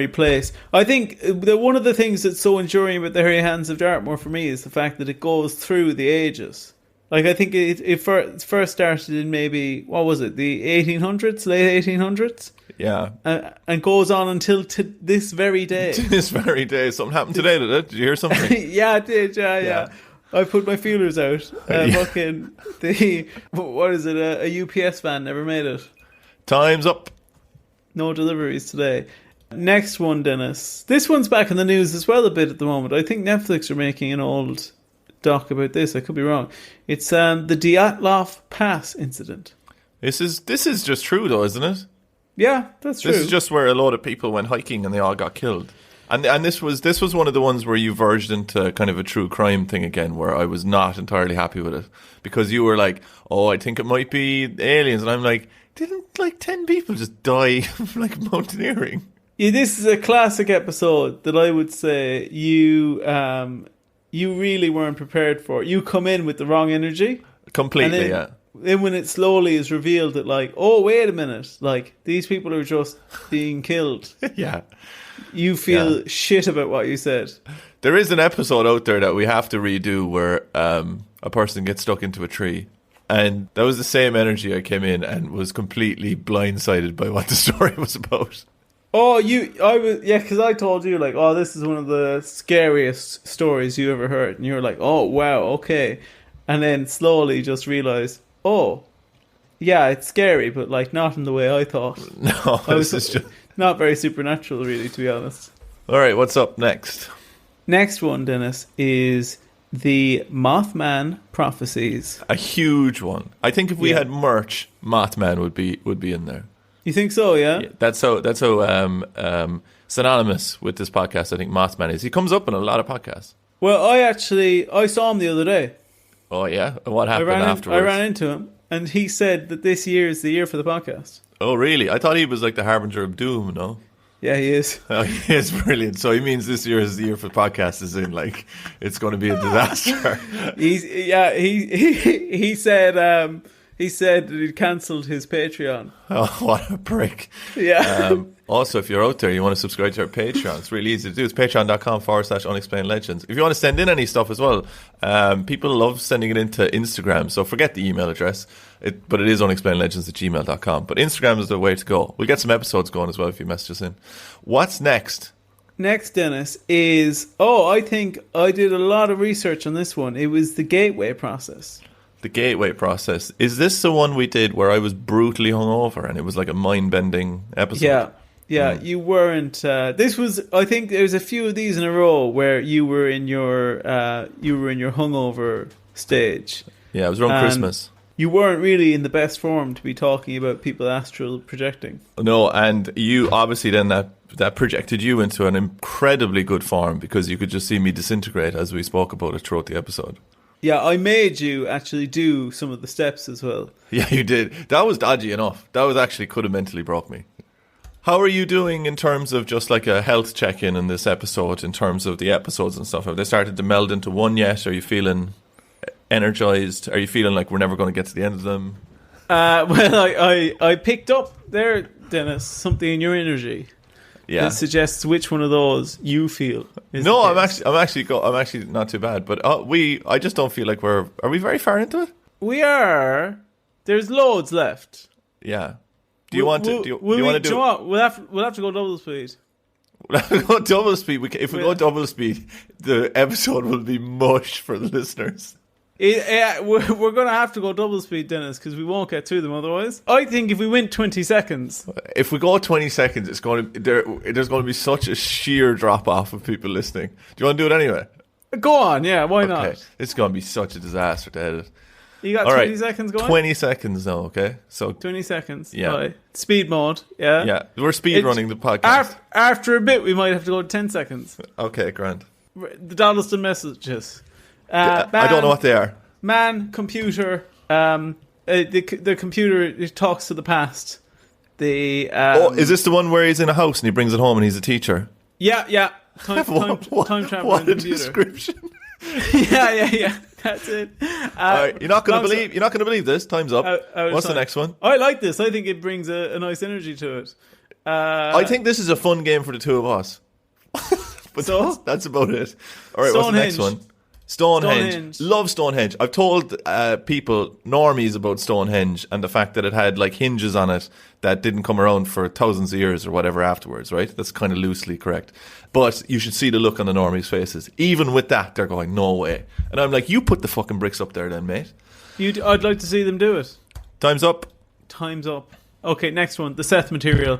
place. I think one of the things that's so enduring about the Hairy Hands of Dartmoor for me is the fact that it goes through the ages. Like, I think it first started in maybe, what was it, the 1800s, late 1800s? Yeah. And goes on until this very day. To this very day. Something happened today, did it? Did you hear something? Yeah, it did, yeah. I put my feelers out. Fucking, what is it, a UPS van never made it. Time's up. No deliveries today. Next one, Dennis. This one's back in the news as well a bit at the moment. I think Netflix are making an old doc about this. I could be wrong. It's the Dyatlov Pass incident. This is just true though, isn't it? Yeah, that's true. This is just where a lot of people went hiking and they all got killed. And this was one of the ones where you verged into kind of a true crime thing again, where I was not entirely happy with it. Because you were like, oh, I think it might be aliens. And I'm like, didn't like 10 people just die from like mountaineering? Yeah, this is a classic episode that I would say you really weren't prepared for. You come in with the wrong energy. Completely, yeah. Then when it slowly is revealed that like, oh, wait a minute, like these people are just being killed. Yeah. You feel shit about what you said. There is an episode out there that we have to redo where a person gets stuck into a tree. And that was the same energy I came in and was completely blindsided by what the story was about. Oh, because I told you, like, oh, this is one of the scariest stories you ever heard. And you were like, oh, wow, okay. And then slowly just realised, oh, yeah, it's scary, but, like, not in the way I thought. No, this is just... Not very supernatural, really, to be honest. All right, what's up next? Next one, Dennis, is the Mothman prophecies. A huge one. I think if we had merch, Mothman would be in there. You think so? Yeah. That's how synonymous with this podcast. I think Mothman is. He comes up in a lot of podcasts. Well, I saw him the other day. Oh yeah, and what happened afterwards? I ran into him, and he said that this year is the year for the podcast. Oh really? I thought he was like the harbinger of doom. No. Yeah, he is. Oh, he is brilliant. So he means this year is the year for podcasts, as in like it's going to be a disaster. He said. He said that he'd cancelled his Patreon. Oh, what a prick. Yeah. Also, if you're out there, you want to subscribe to our Patreon, it's really easy to do. It's patreon.com/unexplainedlegends. If you want to send in any stuff as well, people love sending it into Instagram. So forget the email address, but it is unexplainedlegends@gmail.com. But Instagram is the way to go. We'll get some episodes going as well if you message us in. What's next? Next, Dennis, is... Oh, I think I did a lot of research on this one. It was the gateway process. The gateway process. Is this the one we did where I was brutally hungover and it was like a mind-bending episode? Yeah. You weren't. This was. I think there's a few of these in a row where you were in your hungover stage. Yeah, it was around Christmas. You weren't really in the best form to be talking about people astral projecting. No, and you obviously then that projected you into an incredibly good form because you could just see me disintegrate as we spoke about it throughout the episode. Yeah, I made you actually do some of the steps as well. Yeah, you did. That was dodgy enough. That was actually could have mentally broke me. How are you doing in terms of just like a health check-in in this episode, in terms of the episodes and stuff? Have they started to meld into one yet? Are you feeling energized? Are you feeling like we're never going to get to the end of them? Well, I picked up there, Dennis, something in your energy. Yeah. That suggests which one of those you feel. No, I'm actually not too bad. But I just don't feel like are we very far into it? We are. There's loads left. Yeah. Do you want to? Do you want to do? We'll have to go double speed. We'll have to go double speed. If we go double speed, the episode will be mush for the listeners. We're going to have to go double speed, Dennis, because we won't get through them otherwise. I think if we went 20 seconds... If we go 20 seconds, there's going to be such a sheer drop-off of people listening. Do you want to do it anyway? Go on, yeah, why not? It's going to be such a disaster to edit. You got 20 seconds going? 20 seconds now, okay? So 20 seconds, yeah. Right. Speed mode, yeah? Yeah, we're speed running the podcast. After a bit, we might have to go to 10 seconds. Okay, grand. The Donaldson messages. I don't know what they are. Man, computer, the computer talks to the past. Is this the one where he's in a house and he brings it home and he's a teacher? Yeah. Time travel. What a computer. description! Yeah. That's it. All right, you're not going to believe this. Time's up. What's the next one? I like this. I think it brings a nice energy to it. I think this is a fun game for the two of us. But so that's about it. All right, what's the next one? Stonehenge. Love Stonehenge. I've told people, normies, about Stonehenge and the fact that it had like hinges on it that didn't come around for thousands of years or whatever afterwards, right? That's kind of loosely correct. But you should see the look on the normies' faces. Even with that, they're going, no way. And I'm like, you put the fucking bricks up there then, mate. I'd like to see them do it. Time's up. Okay, next one. The Seth material.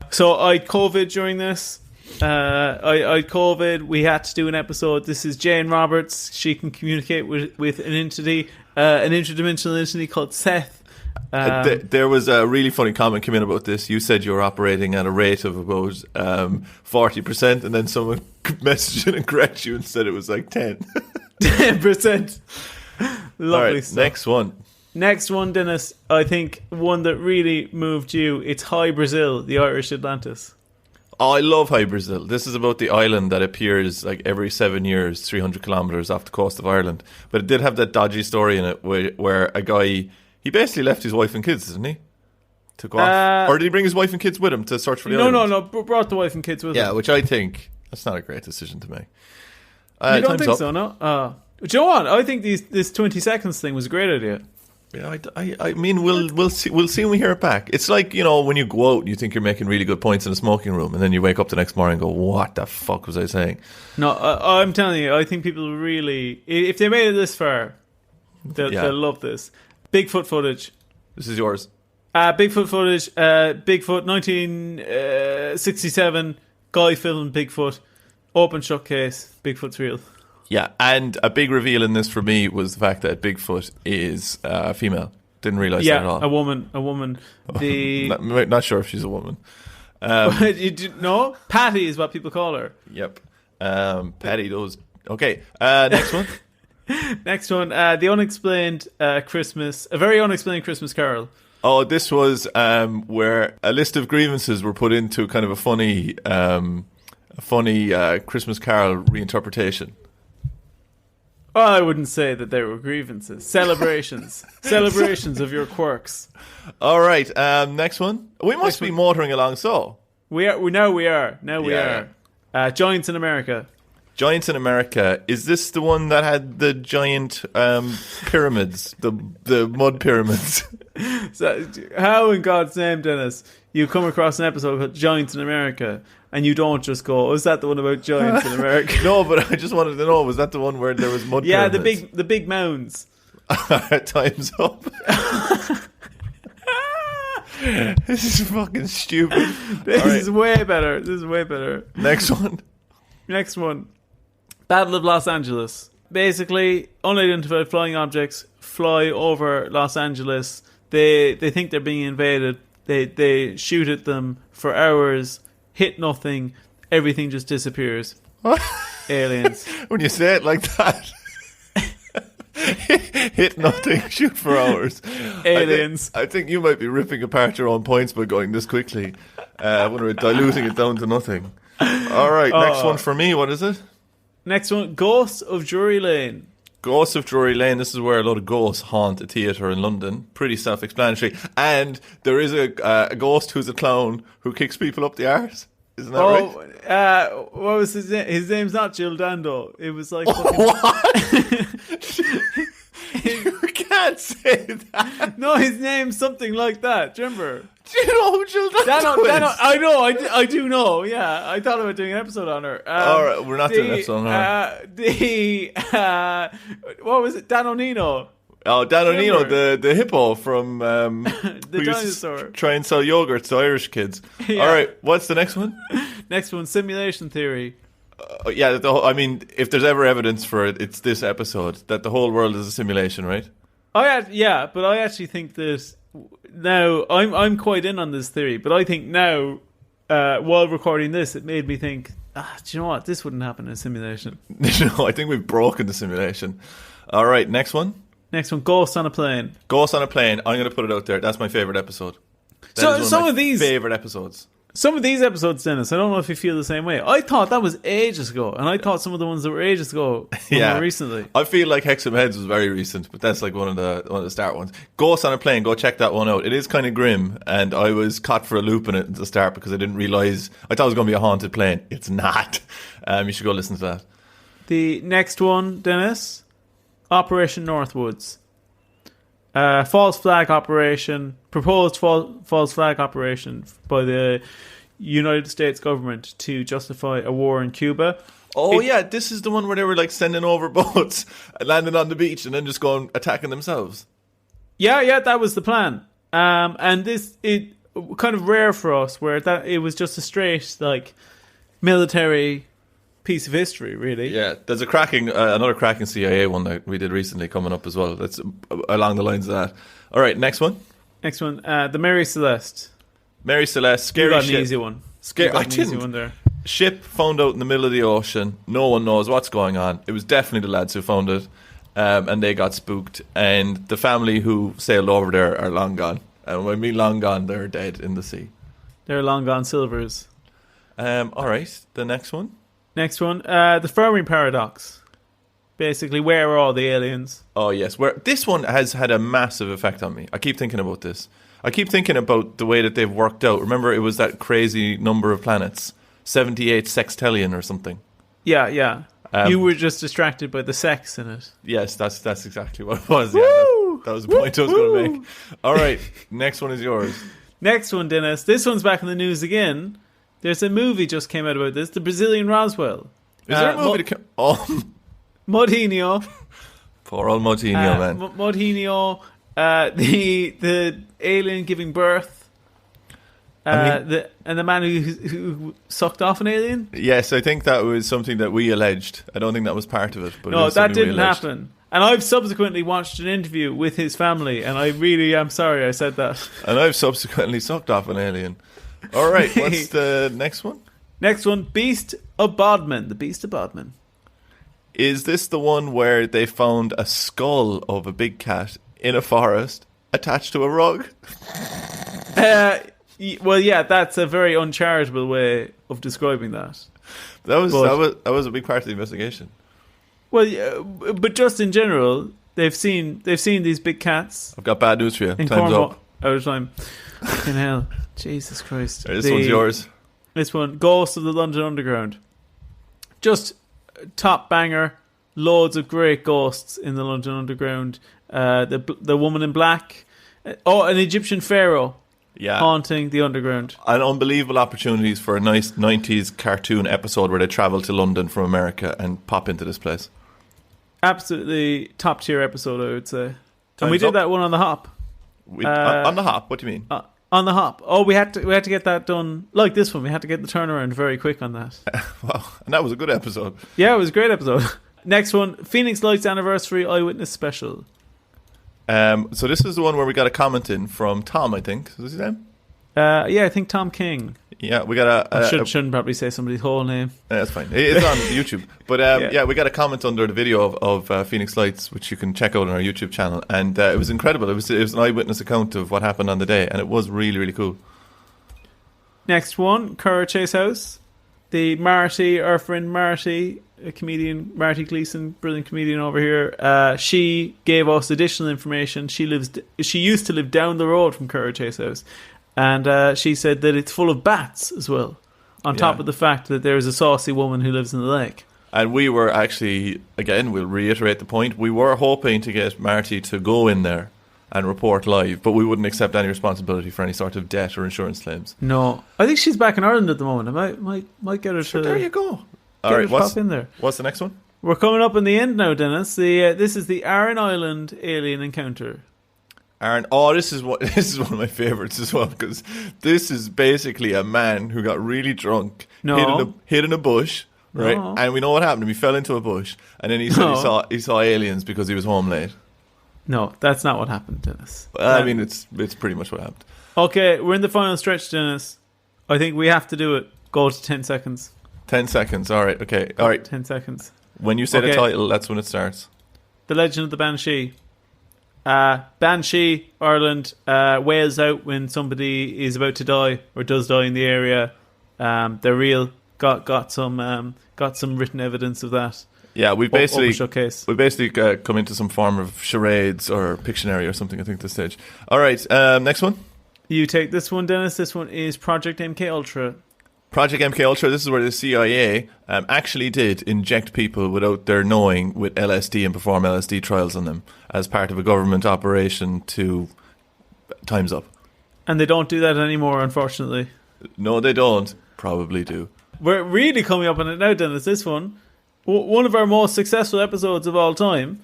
So I had COVID during this. I had COVID. We had to do an episode. This is Jane Roberts. She can communicate with an entity, an interdimensional entity called Seth. There was a really funny comment came in about this. You said you were operating at a rate of about 40%, and then someone messaged in and corrected you and said it was like 10. 10%. Lovely All right, stuff. Next one, Dennis. I think one that really moved you. It's High Brazil, the Irish Atlantis. Oh, I love High Brazil. This is about the island that appears like every 7 years, 300 kilometres off the coast of Ireland. But it did have that dodgy story in it where a guy, he basically left his wife and kids, didn't he? Took off. Or did he bring his wife and kids with him to search for the island? No. Brought the wife and kids with him. Yeah, which I think, that's not a great decision to make. You don't think so, no? Do you know what? I think this 20 seconds thing was a great idea. Yeah, I mean, we'll see when we hear it back. It's like, you know, when you go out and you think you're making really good points in a smoking room, and then you wake up the next morning and go, what the fuck was I saying? No, I'm telling you, I think people really, if they made it this far, they'll love this. Bigfoot footage. This is yours. Bigfoot footage. Bigfoot, 1967. Guy filmed Bigfoot. Open shut case. Bigfoot's real. Yeah, and a big reveal in this for me was the fact that Bigfoot is female. Didn't realise that at all. A woman. Not sure if she's a woman. No, Patty is what people call her. Yep. Patty does. Okay, next one. Next one, the Unexplained Christmas, a very unexplained Christmas Carol. Oh, this was where a list of grievances were put into kind of a funny Christmas Carol reinterpretation. I wouldn't say that there were grievances. Celebrations of your quirks. All right, next one. We must be motoring along. So we are. Giants in America. Giants in America. Is this the one that had the giant pyramids, the mud pyramids? So, how in God's name, Dennis, you come across an episode called Giants in America, and you don't just go, "Was that the one about giants in America?" No, but I just wanted to know, was that the one where there was mud pyramids? Yeah, the big mounds. Time's up. This is fucking stupid. This is way better. Next one. Battle of Los Angeles. Basically, unidentified flying objects fly over Los Angeles. They think they're being invaded. They shoot at them for hours, hit nothing, everything just disappears. Aliens. When you say it like that. Hit nothing, shoot for hours. Aliens. I think you might be ripping apart your own points by going this quickly. When we're diluting it down to nothing. All right, next one for me. What is it? Next one, Ghosts of Drury Lane. Ghosts of Drury Lane. This is where a lot of ghosts haunt a theatre in London. Pretty self-explanatory. And there is a ghost who's a clown who kicks people up the arse. Isn't that right? What was his name? His name's not Jill Dando. It was like... What? You can't can't say that. No, his name's something like that. Do you remember? Do you know who Jill Dano is? I know. I do know. Yeah, I thought about doing an episode on her. All right, we're not doing an episode on her. What was it? Dan O'Neill. Oh, Dan O'Neill, the hippo from the who used dinosaur. to try and sell yogurt to Irish kids. Yeah. All right, what's the next one? Next one, simulation theory. Yeah, I mean, if there's ever evidence for it, it's this episode that the whole world is a simulation, right? But I actually think that now I'm quite in on this theory. But I think now, while recording this, it made me think, do you know what? This wouldn't happen in a simulation. No, I think we've broken the simulation. All right, next one. Next one, Ghost on a Plane. Ghost on a Plane. I'm going to put it out there. That's my favorite episode. Some of these favorite episodes. Some of these episodes, Dennis, I don't know if you feel the same way. I thought that was ages ago, and I thought some of the ones that were ages ago were more recently. I feel like Hexam Heads was very recent, but that's like one of the start ones. Ghost on a Plane, go check that one out. It is kind of grim, and I was caught for a loop in it at the start because I didn't realise. I thought it was going to be a haunted plane. It's not. You should go listen to that. The next one, Dennis, Operation Northwoods. False flag operation, proposed false flag operation by the United States government to justify a war in Cuba. Oh, yeah, this is the one where they were like sending over boats, landing on the beach, and then just going attacking themselves. Yeah, that was the plan. And it kind of rare for us, where that it was just a straight like military piece of history, really. Yeah, there's another cracking CIA one that we did recently coming up as well. That's along the lines of that. All right, next one. The Mary Celeste. Mary Celeste, scary you got ship. An easy one. Easy one there. Ship found out in the middle of the ocean. No one knows what's going on. It was definitely the lads who found it, and they got spooked. And the family who sailed over there are long gone. And when I mean long gone, they're dead in the sea. They're long gone silvers. All right, the next one. Next one, the Fermi paradox. Basically, where are all the aliens? Oh, yes. This one has had a massive effect on me. I keep thinking about this. I keep thinking about the way that they've worked out. Remember, it was that crazy number of planets. 78 sextillion or something. Yeah. You were just distracted by the sex in it. Yes, that's exactly what it was. Yeah, that was the point I was going to make. All right, next one is yours. Next one, Dennis. This one's back in the news again. There's a movie just came out about this, the Brazilian Roswell. Is there a movie that Modinho. Poor old Modinho, man. Modinho, the alien giving birth. And the man who sucked off an alien? Yes, I think that was something that we alleged. I don't think that was part of it. But no, that didn't happen. And I've subsequently watched an interview with his family, and I really am sorry I said that. And I've subsequently sucked off an alien. All right, what's the next one? Next one, Beast of Bodmin. The Beast of Bodmin. Is this the one where they found a skull of a big cat in a forest attached to a rug? Well, yeah, that's a very uncharitable way of describing that. That was a big part of the investigation. Well, yeah, but just in general, they've seen these big cats. I've got bad news for you. Time's up. Out of time. Fucking hell. Jesus Christ. This one's yours. This one, Ghost of the London Underground. Just top banger. Loads of great ghosts in the London Underground. The woman in black. An Egyptian pharaoh. Yeah. Haunting the underground. And unbelievable opportunities for a nice 90s cartoon episode where they travel to London from America and pop into this place. Absolutely top tier episode, I would say. And we Time's did that one on the hop. On the hop? What do you mean? On the hop. Oh, we had to get that done like this one. We had to get the turnaround very quick on that. Wow, and that was a good episode. Yeah, it was a great episode. Next one, Phoenix Lights Anniversary Eyewitness Special. So this is the one where we got a comment in from Tom, I think. Is this his name? Yeah, I think Tom King. Yeah, we got a... shouldn't probably say somebody's whole name. That's fine. It's on YouTube. But yeah, we got a comment under the video of Phoenix Lights, which you can check out on our YouTube channel. And it was incredible. It was an eyewitness account of what happened on the day. And it was really, really cool. Next one, Curra Chase House. The Marty, our friend Marty, a comedian, Marty Gleason, brilliant comedian over here. She gave us additional information. She used to live down the road from Curra Chase House. And she said that it's full of bats as well, on top of the fact that there is a saucy woman who lives in the lake. And we were actually, again, we'll reiterate the point, we were hoping to get Marty to go in there and report live, but we wouldn't accept any responsibility for any sort of debt or insurance claims. No. I think she's back in Ireland at the moment. I might get her to... There you go. All right, pop in there. What's the next one? We're coming up in the end now, Dennis. This is the Aran Island alien encounter. Aaron, this is one of my favourites as well, because this is basically a man who got really drunk, hid in a bush, right? No. And we know what happened to him. He fell into a bush, and then he said he saw aliens because he was home late. No, that's not what happened, Dennis. I mean, it's pretty much what happened. Okay, we're in the final stretch, Dennis. I think we have to do it. Go to 10 seconds. 10 seconds. All right. Okay. All right. 10 seconds. When you say the title, that's when it starts. The Legend of the Banshee. Banshee, Ireland, wails out when somebody is about to die or does die in the area. They're real. Got some written evidence of that. Yeah, we basically come into some form of charades or Pictionary or something, I think, at this stage. All right, next one. You take this one, Dennis. This one is Project MK Ultra. Project MK Ultra. This is where the CIA actually did inject people without their knowing with LSD and perform LSD trials on them as part of a government operation to time's up. And they don't do that anymore, unfortunately. No, they don't. Probably do. We're really coming up on it now, Dennis. This one. One of our most successful episodes of all time,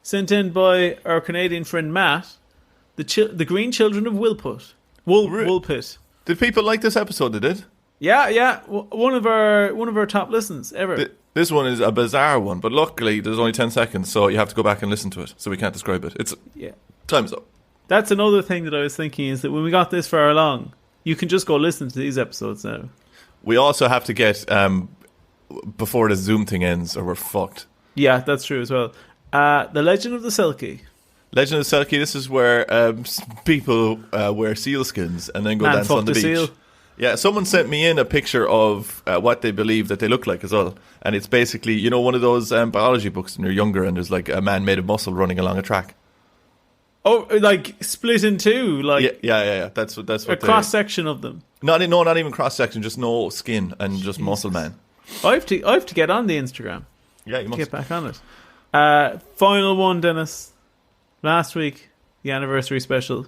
sent in by our Canadian friend Matt, the Green Children of Woolpit. Woolpit. Did people like this episode? They did? Yeah. One of our top listens ever. This one is a bizarre one, but luckily there's only 10 seconds, so you have to go back and listen to it, so we can't describe it. Time's up. That's another thing that I was thinking, is that when we got this far along, you can just go listen to these episodes now. We also have to get... before the Zoom thing ends, or we're fucked. Yeah, that's true as well. The Legend of the Selkie. Legend of the Selkie. This is where people wear seal skins and then go dance on the beach. Seal. Yeah, someone sent me in a picture of what they believe that they look like as well, and it's basically, one of those biology books when you're younger, and there's like a man made of muscle running along a track. Oh, like split in two, like yeah. That's what a cross section of them. Not even cross section, just no skin and just muscle man. I have to get on the Instagram. Yeah, you must get back on it. Final one, Dennis. Last week, the anniversary special.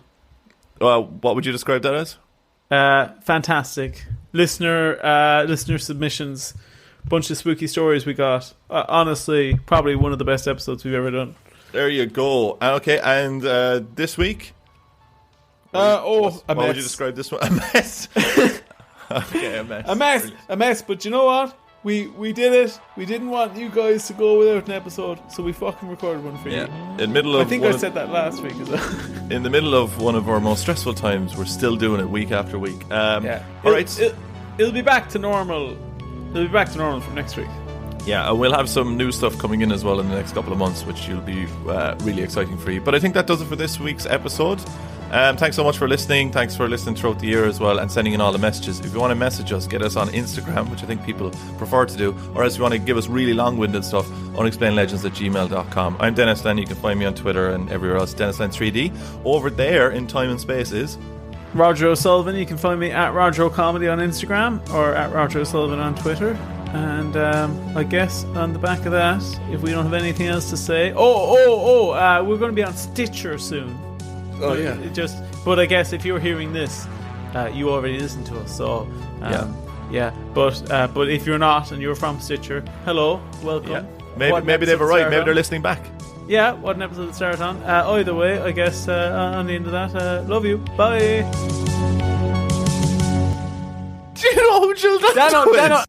What would you describe that as? Fantastic. Listener submissions. Bunch of spooky stories we got. Honestly, probably one of the best episodes we've ever done. There you go. Okay, and this week? What would you describe this one? A mess. Okay, a mess. A mess, but you know what? We did it. We didn't want you guys to go without an episode, so we fucking recorded one for you. I think I said that last week as well. In the middle of one of our most stressful times, we're still doing it week after week. All right. It'll be back to normal. It'll be back to normal from next week. Yeah, and we'll have some new stuff coming in as well in the next couple of months, which will be really exciting for you. But I think that does it for this week's episode. Thanks so much for listening. Thanks for listening throughout the year as well and sending in all the messages. If you want to message us, get us on Instagram, which I think people prefer to do, or else if you want to give us really long-winded stuff, unexplainedlegends@gmail.com. I'm Denis Len. You can find me on Twitter and everywhere else, Denis Len 3D. Over there in time and space is Roger O'Sullivan. You can find me at Roger O'Comedy on Instagram or at Roger O'Sullivan on Twitter. And I guess on the back of that, if we don't have anything else to say, we're going to be on Stitcher soon. Oh yeah. But I guess if you're hearing this, you already listened to us. So yeah. But if you're not and you're from Stitcher, hello, welcome. Yeah. Maybe they've arrived. Maybe they're listening back. Yeah, what an episode to start on. Either way, I guess on the end of that, love you. Bye. Do you know who children?